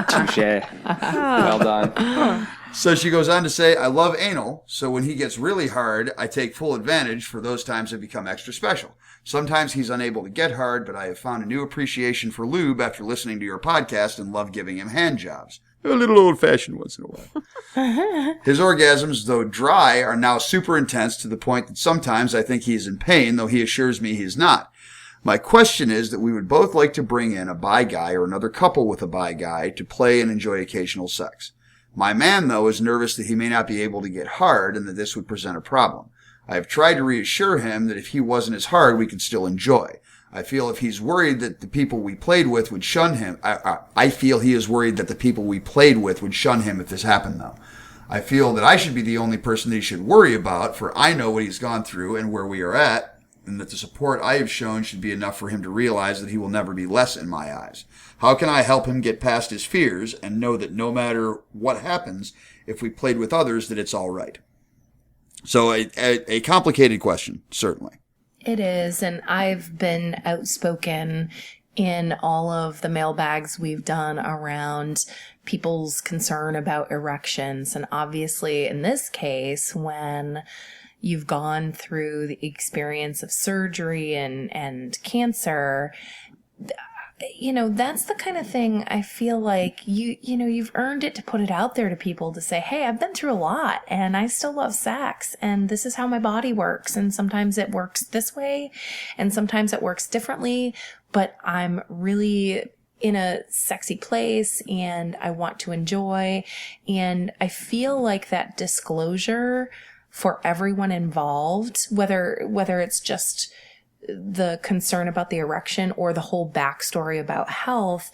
Touche. Well done. So she goes on to say, I love anal, so when he gets really hard, I take full advantage. For those times that become extra special. Sometimes he's unable to get hard, but I have found a new appreciation for lube after listening to your podcast and love giving him hand jobs. A little old-fashioned once in a while. His orgasms, though dry, are now super intense to the point that sometimes I think he is in pain, though he assures me he is not. My question is that we would both like to bring in a bi guy or another couple with a bi guy to play and enjoy occasional sex. My man, though, is nervous that he may not be able to get hard and that this would present a problem. I have tried to reassure him that if he wasn't as hard, we could still enjoy. I feel if he's worried that the people we played with would shun him. I feel he is worried that the people we played with would shun him if this happened, though. I feel that I should be the only person that he should worry about, for I know what he's gone through and where we are at, and that the support I have shown should be enough for him to realize that he will never be less in my eyes. How can I help him get past his fears and know that no matter what happens, if we played with others, that it's all right? So a complicated question, certainly. It is, and I've been outspoken in all of the mailbags we've done around people's concern about erections. And obviously, in this case, when you've gone through the experience of surgery and cancer, that's the kind of thing I feel like you've earned it to put it out there to people to say, hey, I've been through a lot and I still love sex and this is how my body works. And sometimes it works this way and sometimes it works differently, but I'm really in a sexy place and I want to enjoy. And I feel like that disclosure for everyone involved, whether it's just the concern about the erection or the whole backstory about health,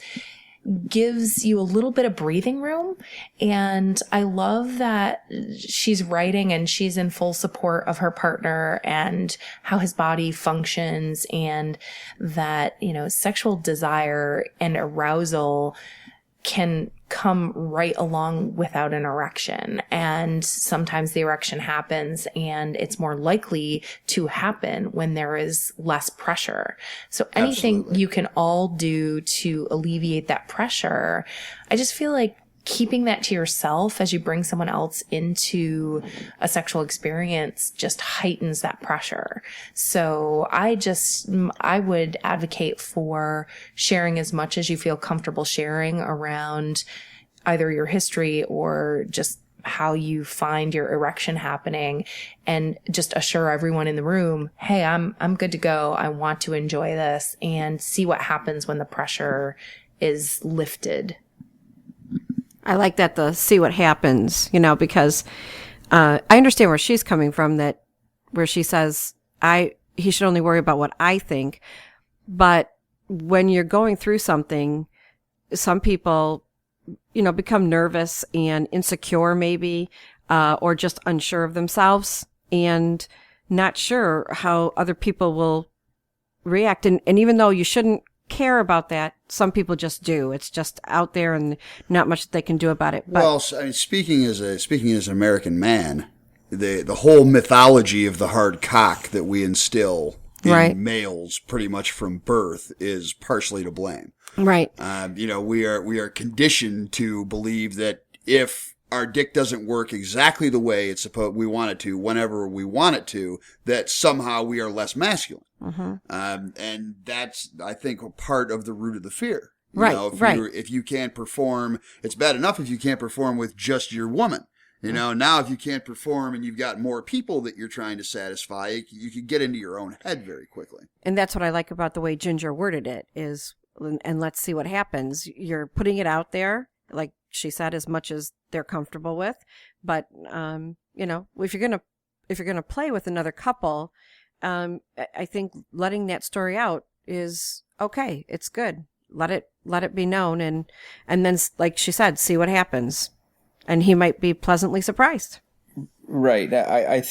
gives you a little bit of breathing room. And I love that she's writing and she's in full support of her partner and how his body functions, and that, sexual desire and arousal can come right along without an erection. And sometimes the erection happens, and it's more likely to happen when there is less pressure. So anything Absolutely. you can all do to alleviate that pressure, I just feel like keeping that to yourself as you bring someone else into a sexual experience just heightens that pressure. So I would advocate for sharing as much as you feel comfortable sharing around either your history or just how you find your erection happening, and just assure everyone in the room, hey, I'm good to go. I want to enjoy this, and see what happens when the pressure is lifted. I like that, the see what happens, because I understand where she's coming from, that where she says he should only worry about what I think. But when you're going through something, some people, become nervous and insecure maybe, or just unsure of themselves and not sure how other people will react. And even though you shouldn't care about that, some people just do. It's just out there and not much they can do about it. But, Well, I mean, speaking as an American man, the whole mythology of the hard cock that we instill in Right. males pretty much from birth is partially to blame. right. We are conditioned to believe that if our dick doesn't work exactly the way we want it to, whenever we want it to, that somehow we are less masculine. And that's, I think, a part of the root of the fear. If you can't perform, it's bad enough if you can't perform with just your woman. Now if you can't perform and you've got more people that you're trying to satisfy, you can get into your own head very quickly. And that's what I like about the way Ginger worded it is, and let's see what happens. You're putting it out there, like she said, as much as they're comfortable with. But, if you're going to play with another couple, I think letting that story out is okay. It's good. Let it be known. And then, like she said, see what happens. And he might be pleasantly surprised. Right. I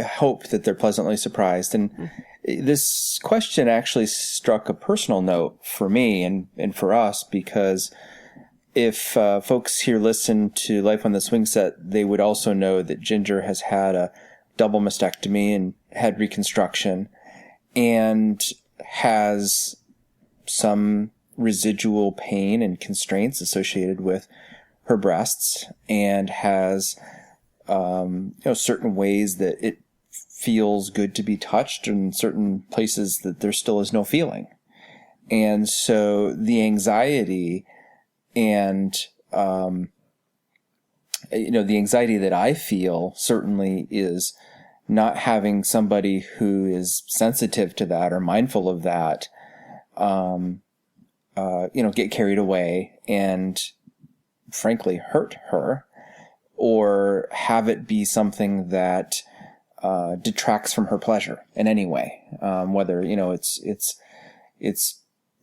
hope that they're pleasantly surprised. And this question actually struck a personal note for me and for us, because if folks here listen to Life on the Swing Set, they would also know that Ginger has had a double mastectomy and had reconstruction and has some residual pain and constraints associated with her breasts, and has certain ways that it feels good to be touched, and certain places that there still is no feeling. And so the anxiety and the anxiety that I feel certainly is not having somebody who is sensitive to that or mindful of that get carried away and frankly hurt her, or have it be something that detracts from her pleasure in any way, whether it's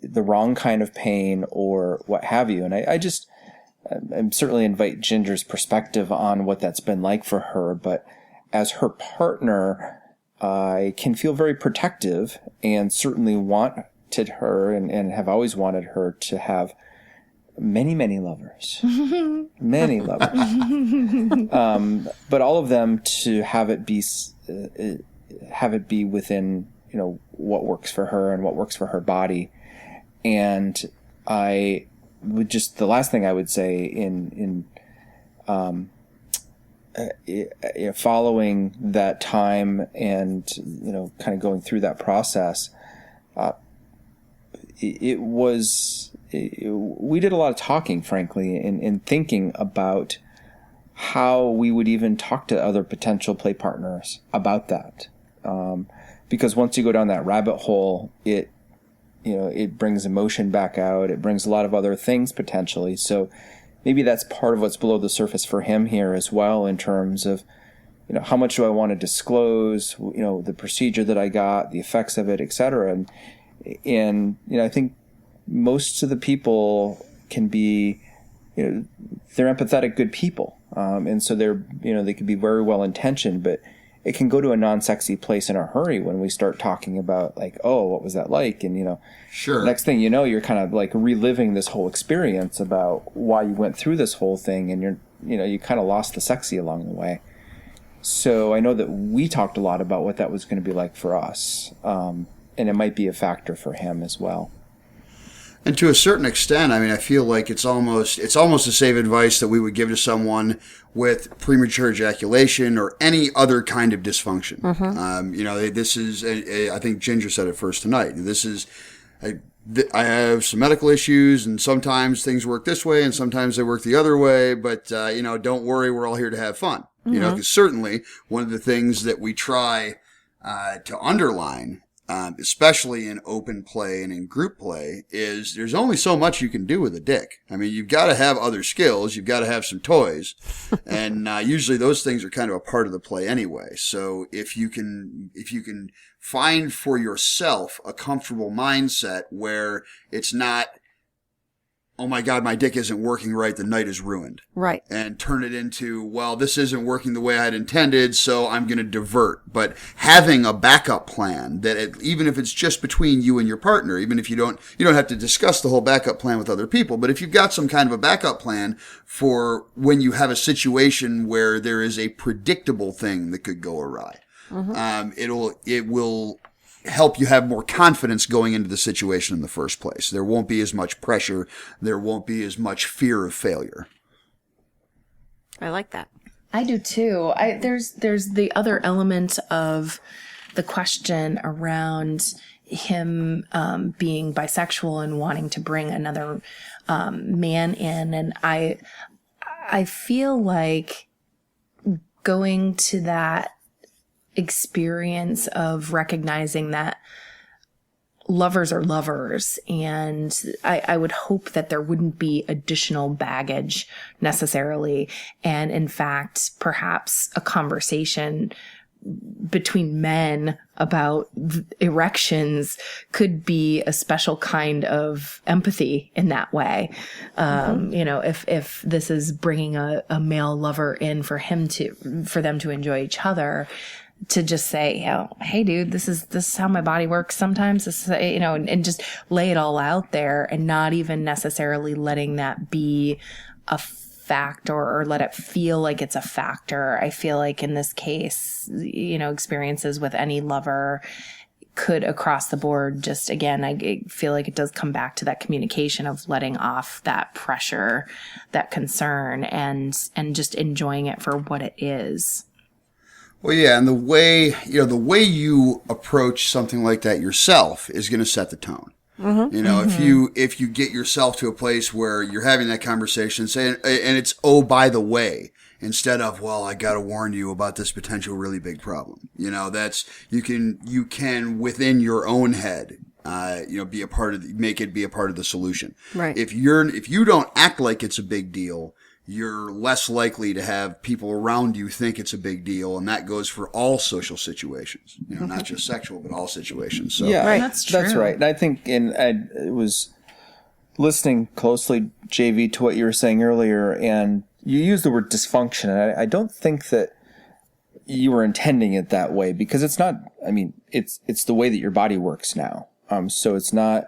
the wrong kind of pain or what have you. And I certainly invite Ginger's perspective on what that's been like for her, but as her partner, I can feel very protective and certainly wanted her and have always wanted her to have many, many lovers, many lovers, but all of them to have it be within, what works for her and what works for her body. And I would just, the last thing I would say in following that time and, kind of going through that process, we did a lot of talking, frankly, and thinking about how we would even talk to other potential play partners about that. because once you go down that rabbit hole, it brings emotion back out. It brings a lot of other things potentially. So maybe that's part of what's below the surface for him here as well, in terms of, how much do I want to disclose, the procedure that I got, the effects of it, et cetera. And I think most of the people can be, they're empathetic, good people. And so they could be very well intentioned, but it can go to a non-sexy place in a hurry when we start talking about like, oh, what was that like? And, sure. Next thing you know, you're kind of like reliving this whole experience about why you went through this whole thing. And you kind of lost the sexy along the way. So I know that we talked a lot about what that was going to be like for us. And it might be a factor for him as well. And to a certain extent, I mean, I feel like it's almost the same advice that we would give to someone with premature ejaculation or any other kind of dysfunction. This is, I think Ginger said it first tonight. This is, I have some medical issues, and sometimes things work this way, and sometimes they work the other way. But don't worry, we're all here to have fun. Because certainly one of the things that we try to underline, especially in open play and in group play, is there's only so much you can do with a dick. I mean, you've got to have other skills. You've got to have some toys. And usually those things are kind of a part of the play anyway. So if you can find for yourself a comfortable mindset where it's not, oh my God, my dick isn't working right, the night is ruined. Right. And turn it into, well, this isn't working the way I'd intended, so I'm going to divert. But having a backup plan that even if it's just between you and your partner, even if you don't have to discuss the whole backup plan with other people, but if you've got some kind of a backup plan for when you have a situation where there is a predictable thing that could go awry, it will help you have more confidence going into the situation in the first place. There won't be as much pressure. There won't be as much fear of failure. I like that. I do too. There's the other element of the question around him being bisexual and wanting to bring another man in, and I feel like going to that experience of recognizing that lovers are lovers, and I would hope that there wouldn't be additional baggage necessarily, and in fact perhaps a conversation between men about erections could be a special kind of empathy in that way. If this is bringing a male lover in for them to enjoy each other, to just say, hey dude, this is how my body works sometimes, this is, and just lay it all out there, and not even necessarily letting that be a factor or let it feel like it's a factor. I feel like in this case, experiences with any lover could across the board just, again, I feel like it does come back to that communication of letting off that pressure, that concern, and just enjoying it for what it is. Well, yeah, and the way you approach something like that yourself is going to set the tone. If you get yourself to a place where you're having that conversation, and it's, oh, by the way, instead of, well, I got to warn you about this potential really big problem. That's, you can within your own head, be a part of, make it be a part of the solution. Right. If you don't act like it's a big deal, you're less likely to have people around you think it's a big deal, and that goes for all social situations. Not just sexual, but all situations. So yeah, right. That's true. That's right. And I think, I was listening closely, JV, to what you were saying earlier, and you used the word dysfunction, and I don't think that you were intending it that way, because it's not. I mean, it's the way that your body works now. So it's not,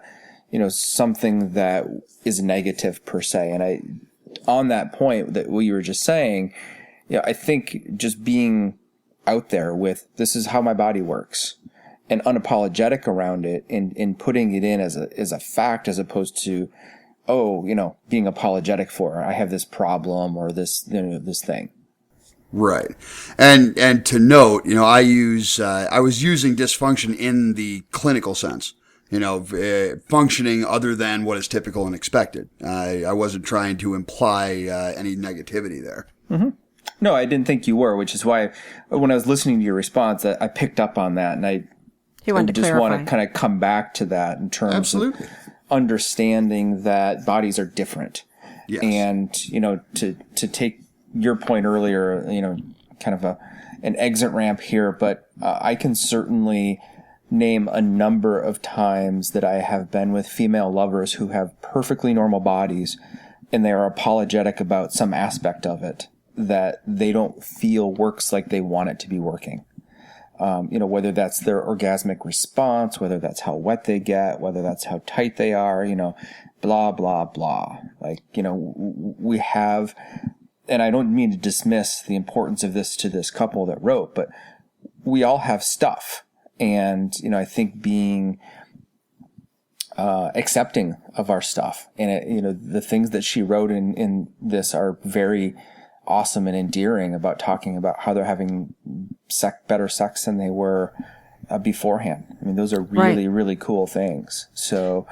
something that is negative per se, and on that point that what you were just saying, I think just being out there with, this is how my body works, and unapologetic around it, and putting it in as a fact, as opposed to, being apologetic for, I have this problem or this, this thing. Right. And to note, I was using dysfunction in the clinical sense. Functioning other than what is typical and expected. I wasn't trying to imply any negativity there. Mm-hmm. No, I didn't think you were, which is why when I was listening to your response, I picked up on that, and He wanted to clarify. want to kind of come back to that in terms of understanding that bodies are different. Yes. And, to take your point earlier, kind of an exit ramp here, but I can certainly name a number of times that I have been with female lovers who have perfectly normal bodies, and they are apologetic about some aspect of it that they don't feel works like they want it to be working. Whether that's their orgasmic response, whether that's how wet they get, whether that's how tight they are, blah, blah, blah. Like, we have, and I don't mean to dismiss the importance of this to this couple that wrote, but we all have stuff. And, I think being accepting of our stuff and, the things that she wrote in this are very awesome and endearing about talking about how they're having better sex than they were beforehand. I mean, those are really, really cool things. So,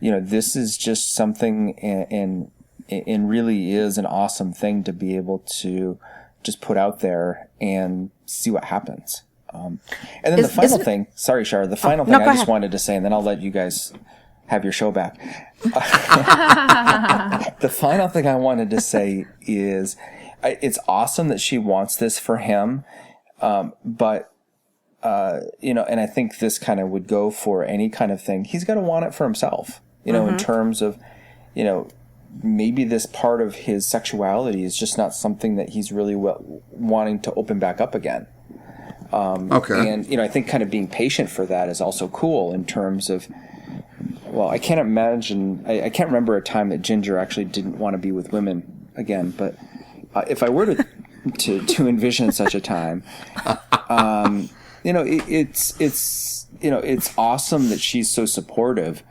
this is just something and really is an awesome thing to be able to just put out there and see what happens. And then the final thing, sorry, Shar, the final thing I just wanted to say, and then I'll let you guys have your show back. The final thing I wanted to say is it's awesome that she wants this for him. But and I think this kind of would go for any kind of thing. He's got to want it for himself, in terms of, maybe this part of his sexuality is just not something that he's really wanting to open back up again. Okay. And, I think kind of being patient for that is also cool in terms of, well, I can't imagine, I can't remember a time that Ginger actually didn't want to be with women again, but if I were to envision such a time, it's awesome that she's so supportive,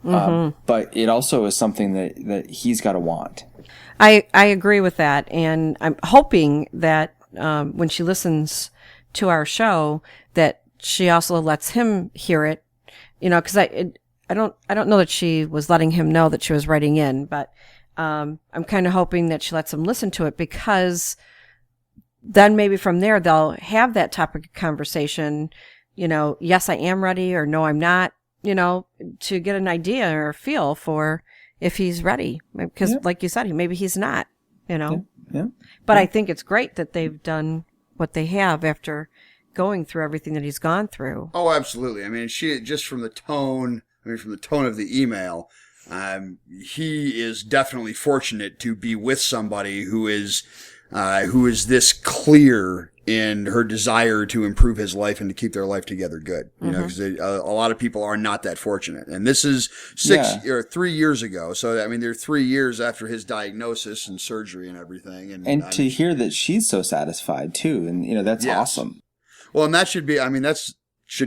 but it also is something that he's got to want. I agree with that, and I'm hoping that when she listens to our show, that she also lets him hear it. Because I don't know that she was letting him know that she was writing in, but I'm kind of hoping that she lets him listen to it, because then maybe from there they'll have that topic of conversation. Yes, I am ready, or no, I'm not. To get an idea or a feel for if he's ready, because like you said, maybe he's not. But I think it's great that they've done what they have after going through everything that he's gone through. Oh, absolutely. I mean, just from the tone of the email, he is definitely fortunate to be with somebody who is this clear in her desire to improve his life and to keep their life together good. Because a lot of people are not that fortunate. And this is 3 years ago. So, I mean, they're 3 years after his diagnosis and surgery and everything. And to hear that she's so satisfied too. And, that's awesome. Well, and that should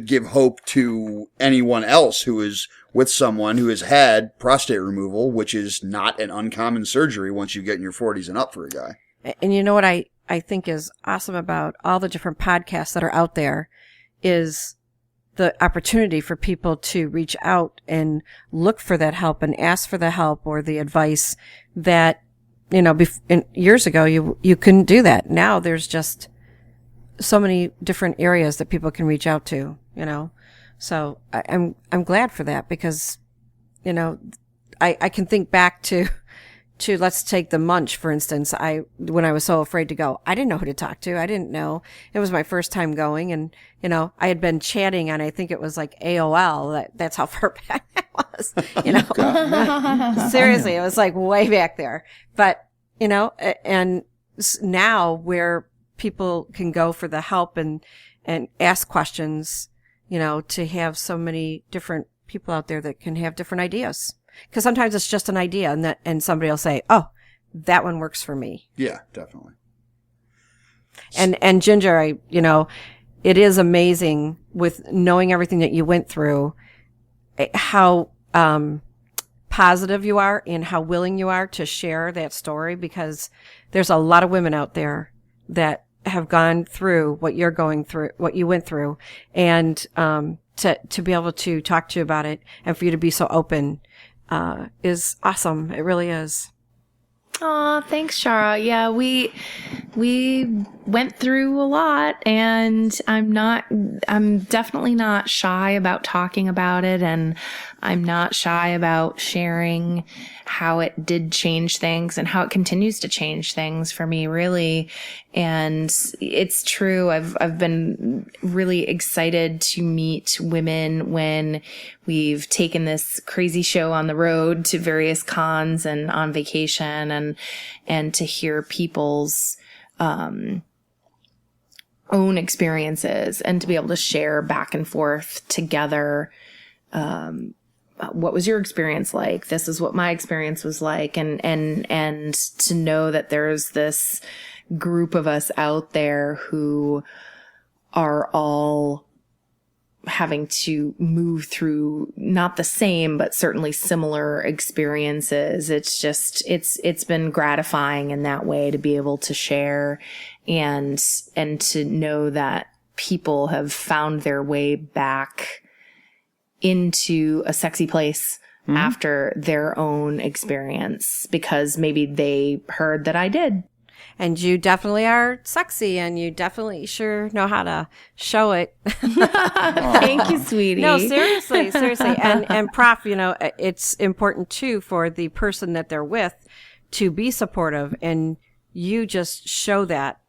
give hope to anyone else who is with someone who has had prostate removal, which is not an uncommon surgery once you get in your 40s and up for a guy. And you know what I think is awesome about all the different podcasts that are out there is the opportunity for people to reach out and look for that help and ask for the help or the advice that, years ago you couldn't do that. Now there's just so many different areas that people can reach out to, So I'm glad for that, because, I can think back to let's take the Munch, for instance. When I was so afraid to go, I didn't know who to talk to. I didn't know. It was my first time going, and, I had been chatting on, I think it was like AOL. That's how far back that was, Seriously, it was like way back there. But, and now where people can go for the help and ask questions, to have so many different people out there that can have different ideas. Because sometimes it's just an idea, and somebody will say, "Oh, that one works for me." Yeah, definitely. And Ginger, it is amazing with knowing everything that you went through, how positive you are and how willing you are to share that story. Because there's a lot of women out there that have gone through what you're going through, what you went through, and to be able to talk to you about it and for you to be so open. Is awesome. It really is. Aw, thanks, Shara. Yeah, we went through a lot, and I'm definitely not shy about talking about it, and I'm not shy about sharing how it did change things and how it continues to change things for me, really. And it's true. I've been really excited to meet women when we've taken this crazy show on the road to various cons and on vacation, and to hear people's own experiences, and to be able to share back and forth together. What was your experience like? This is what my experience was like. And to know that there's this group of us out there who are all having to move through not the same, but certainly similar experiences. It's just, it's been gratifying in that way to be able to share and to know that people have found their way back into a sexy place after their own experience, because maybe they heard that I did. And you definitely are sexy, and you definitely sure know how to show it. Thank you, sweetie. No, seriously. And Prof, it's important too for the person that they're with to be supportive, and you just show that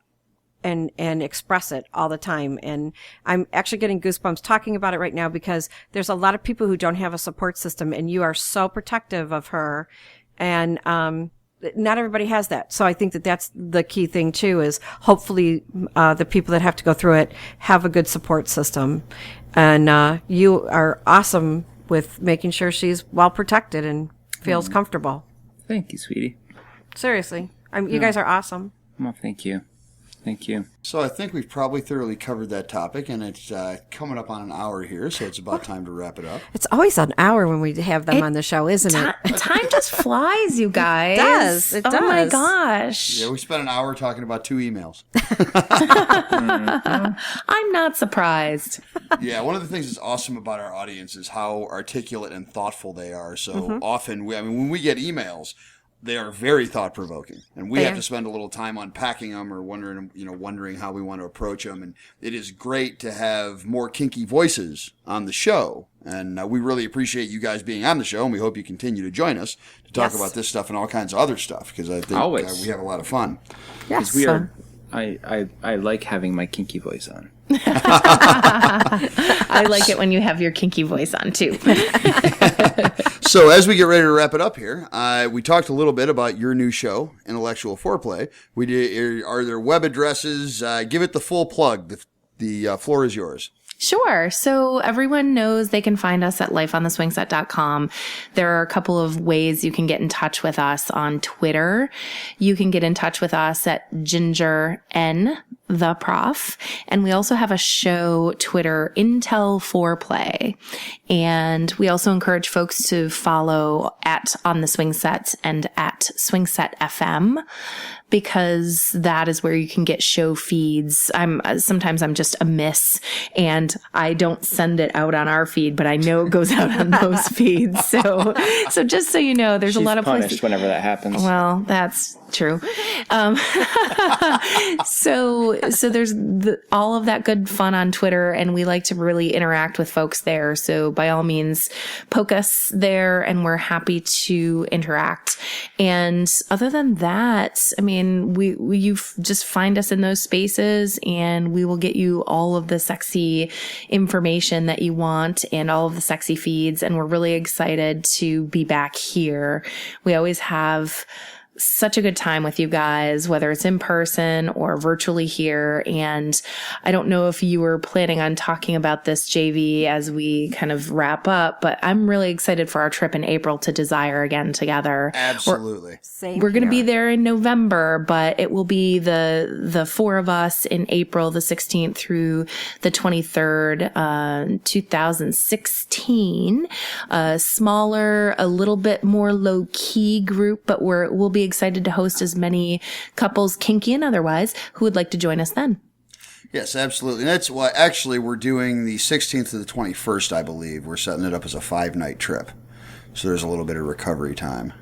and express it all the time. And I'm actually getting goosebumps talking about it right now, because there's a lot of people who don't have a support system, and you are so protective of her. And, not everybody has that. So I think that that's the key thing too, is hopefully, the people that have to go through it have a good support system. And, you are awesome with making sure she's well protected and feels comfortable. Thank you, sweetie. Seriously. You guys are awesome. Well, thank you. Thank you. So I think we've probably thoroughly covered that topic, and it's coming up on an hour here, so it's about time to wrap it up. It's always an hour when we have them on the show, isn't it? Time just flies, you guys. It does. It does. Oh my gosh. Yeah, we spent an hour talking about 2 emails. I'm not surprised. Yeah, one of the things that's awesome about our audience is how articulate and thoughtful they are. So often, when we get emails, they are very thought-provoking, and we have to spend a little time unpacking them or wondering how we want to approach them. And it is great to have more kinky voices on the show, and we really appreciate you guys being on the show, and we hope you continue to join us to talk about this stuff and all kinds of other stuff, because I think we have a lot of fun. Yes. We are. I like having my kinky voice on. I like it when you have your kinky voice on too. So as we get ready to wrap it up here, we talked a little bit about your new show, Intellectual Foreplay. Are there web addresses? Give it the full plug. The floor is yours. Sure. So everyone knows they can find us at lifeontheswingset.com. There are a couple of ways you can get in touch with us on Twitter. You can get in touch with us at Ginger N, the Prof. And we also have a show Twitter, Intel Foreplay. And we also encourage folks to follow at On the Swing Set and at Swingset FM, because that is where you can get show feeds. Sometimes I'm just a miss and I don't send it out on our feed, but I know it goes out on those feeds. So just so you know, there's a lot of punished places whenever that happens. Well, that's true. So there's all of that good fun on Twitter, and we like to really interact with folks there. So by all means, poke us there, and we're happy to interact. And other than that, you just find us in those spaces, and we will get you all of the sexy information that you want and all of the sexy feeds. And we're really excited to be back here. We always have such a good time with you guys, whether it's in person or virtually here. And I don't know if you were planning on talking about this, JV, as we kind of wrap up, but I'm really excited for our trip in April to Desire again together. Absolutely. We're going to be there in November, but it will be the 4 of us in April, the 16th through the 23rd, 2016. A smaller, a little bit more low key group, but we'll be excited to host as many couples, kinky and otherwise, who would like to join us then. Yes, absolutely. And that's why actually we're doing the 16th to the 21st, I believe. We're setting it up as a 5-night trip. So there's a little bit of recovery time.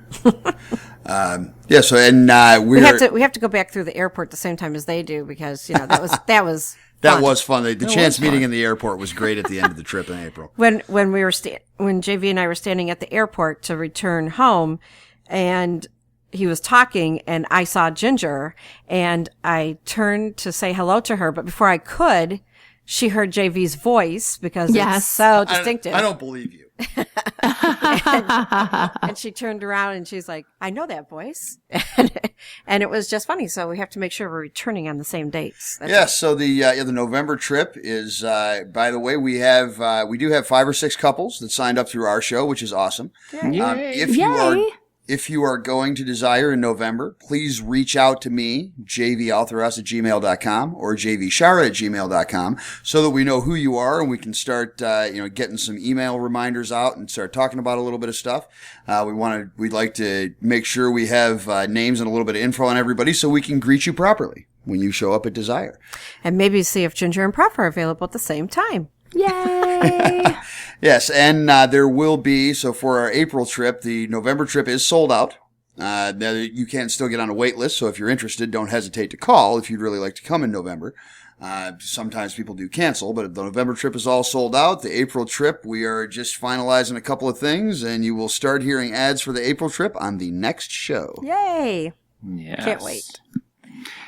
So and we have to go back through the airport the same time as they do because that was that was fun. The chance meeting in the airport was great at the end of the trip in April. When JV and I were standing at the airport to return home, and he was talking, and I saw Ginger, and I turned to say hello to her, but before I could, she heard JV's voice because it's so distinctive. I don't believe you. and she turned around and she's like, I know that voice. And it was just funny. So we have to make sure we're returning on the same dates. So the November trip is, by the way, we do have 5 or 6 couples that signed up through our show, which is awesome. If you are going to Desire in November, please reach out to me, jvauthorus@gmail.com or jvshara@gmail.com, so that we know who you are and we can start, getting some email reminders out and start talking about a little bit of stuff. We'd like to make sure we have names and a little bit of info on everybody so we can greet you properly when you show up at Desire. And maybe see if Ginger and Prof are available at the same time. Yay! Yes, and there will be, so for our April trip, the November trip is sold out. You can still get on a wait list, so if you're interested, don't hesitate to call if you'd really like to come in November. Sometimes people do cancel, but the November trip is all sold out. The April trip, we are just finalizing a couple of things, and you will start hearing ads for the April trip on the next show. Yay! Yes. Can't wait.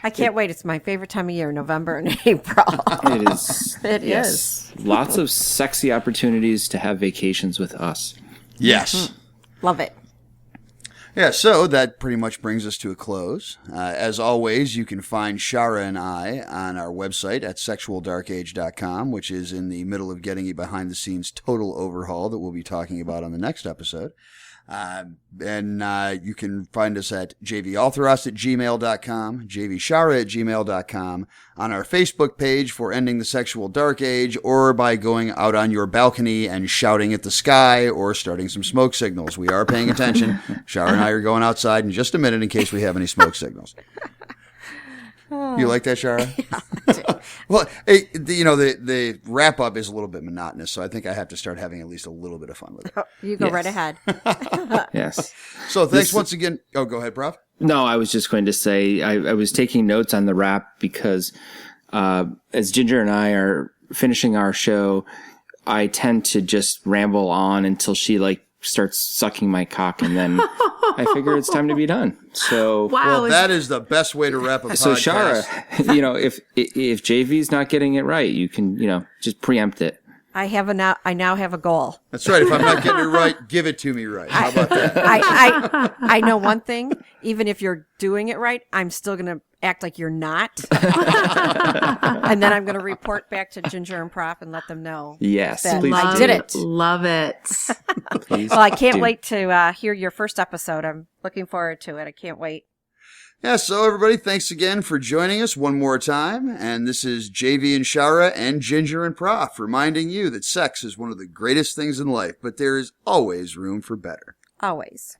I can't wait. It's my favorite time of year, November and April. It is. It is. Lots of sexy opportunities to have vacations with us. Yes. Love it. Yeah, so that pretty much brings us to a close. As always, you can find Shara and I on our website at sexualdarkage.com, which is in the middle of getting a behind-the-scenes total overhaul that we'll be talking about on the next episode. And you can find us at jvauthorus@gmail.com, jvshara@gmail.com, on our Facebook page for Ending the Sexual Dark Age, or by going out on your balcony and shouting at the sky or starting some smoke signals. We are paying attention. Shara and I are going outside in just a minute in case we have any smoke signals. You like that, Shara? Yeah. Well, hey, the wrap up is a little bit monotonous, so I think I have to start having at least a little bit of fun with it. You go right ahead. Yes. So thanks once again. Oh, go ahead, Prof. No, I was just going to say I was taking notes on the wrap because as Ginger and I are finishing our show, I tend to just ramble on until she starts sucking my cock, and then I figure it's time to be done. So, that is the best way to wrap a podcast. So, Shara, if JV's not getting it right, you can, just preempt it. I now have a goal. That's right. If I'm not getting it right, give it to me right. How about that? I know one thing. Even if you're doing it right, I'm still going to act like you're not. And then I'm going to report back to Ginger and Prof and let them know. Yes, that please I do. did it. Love it. Please well, I can't wait to hear your first episode. I'm looking forward to it. I can't wait. Yeah, so everybody, thanks again for joining us one more time. And this is JV and Shara and Ginger and Prof reminding you that sex is one of the greatest things in life, but there is always room for better. Always.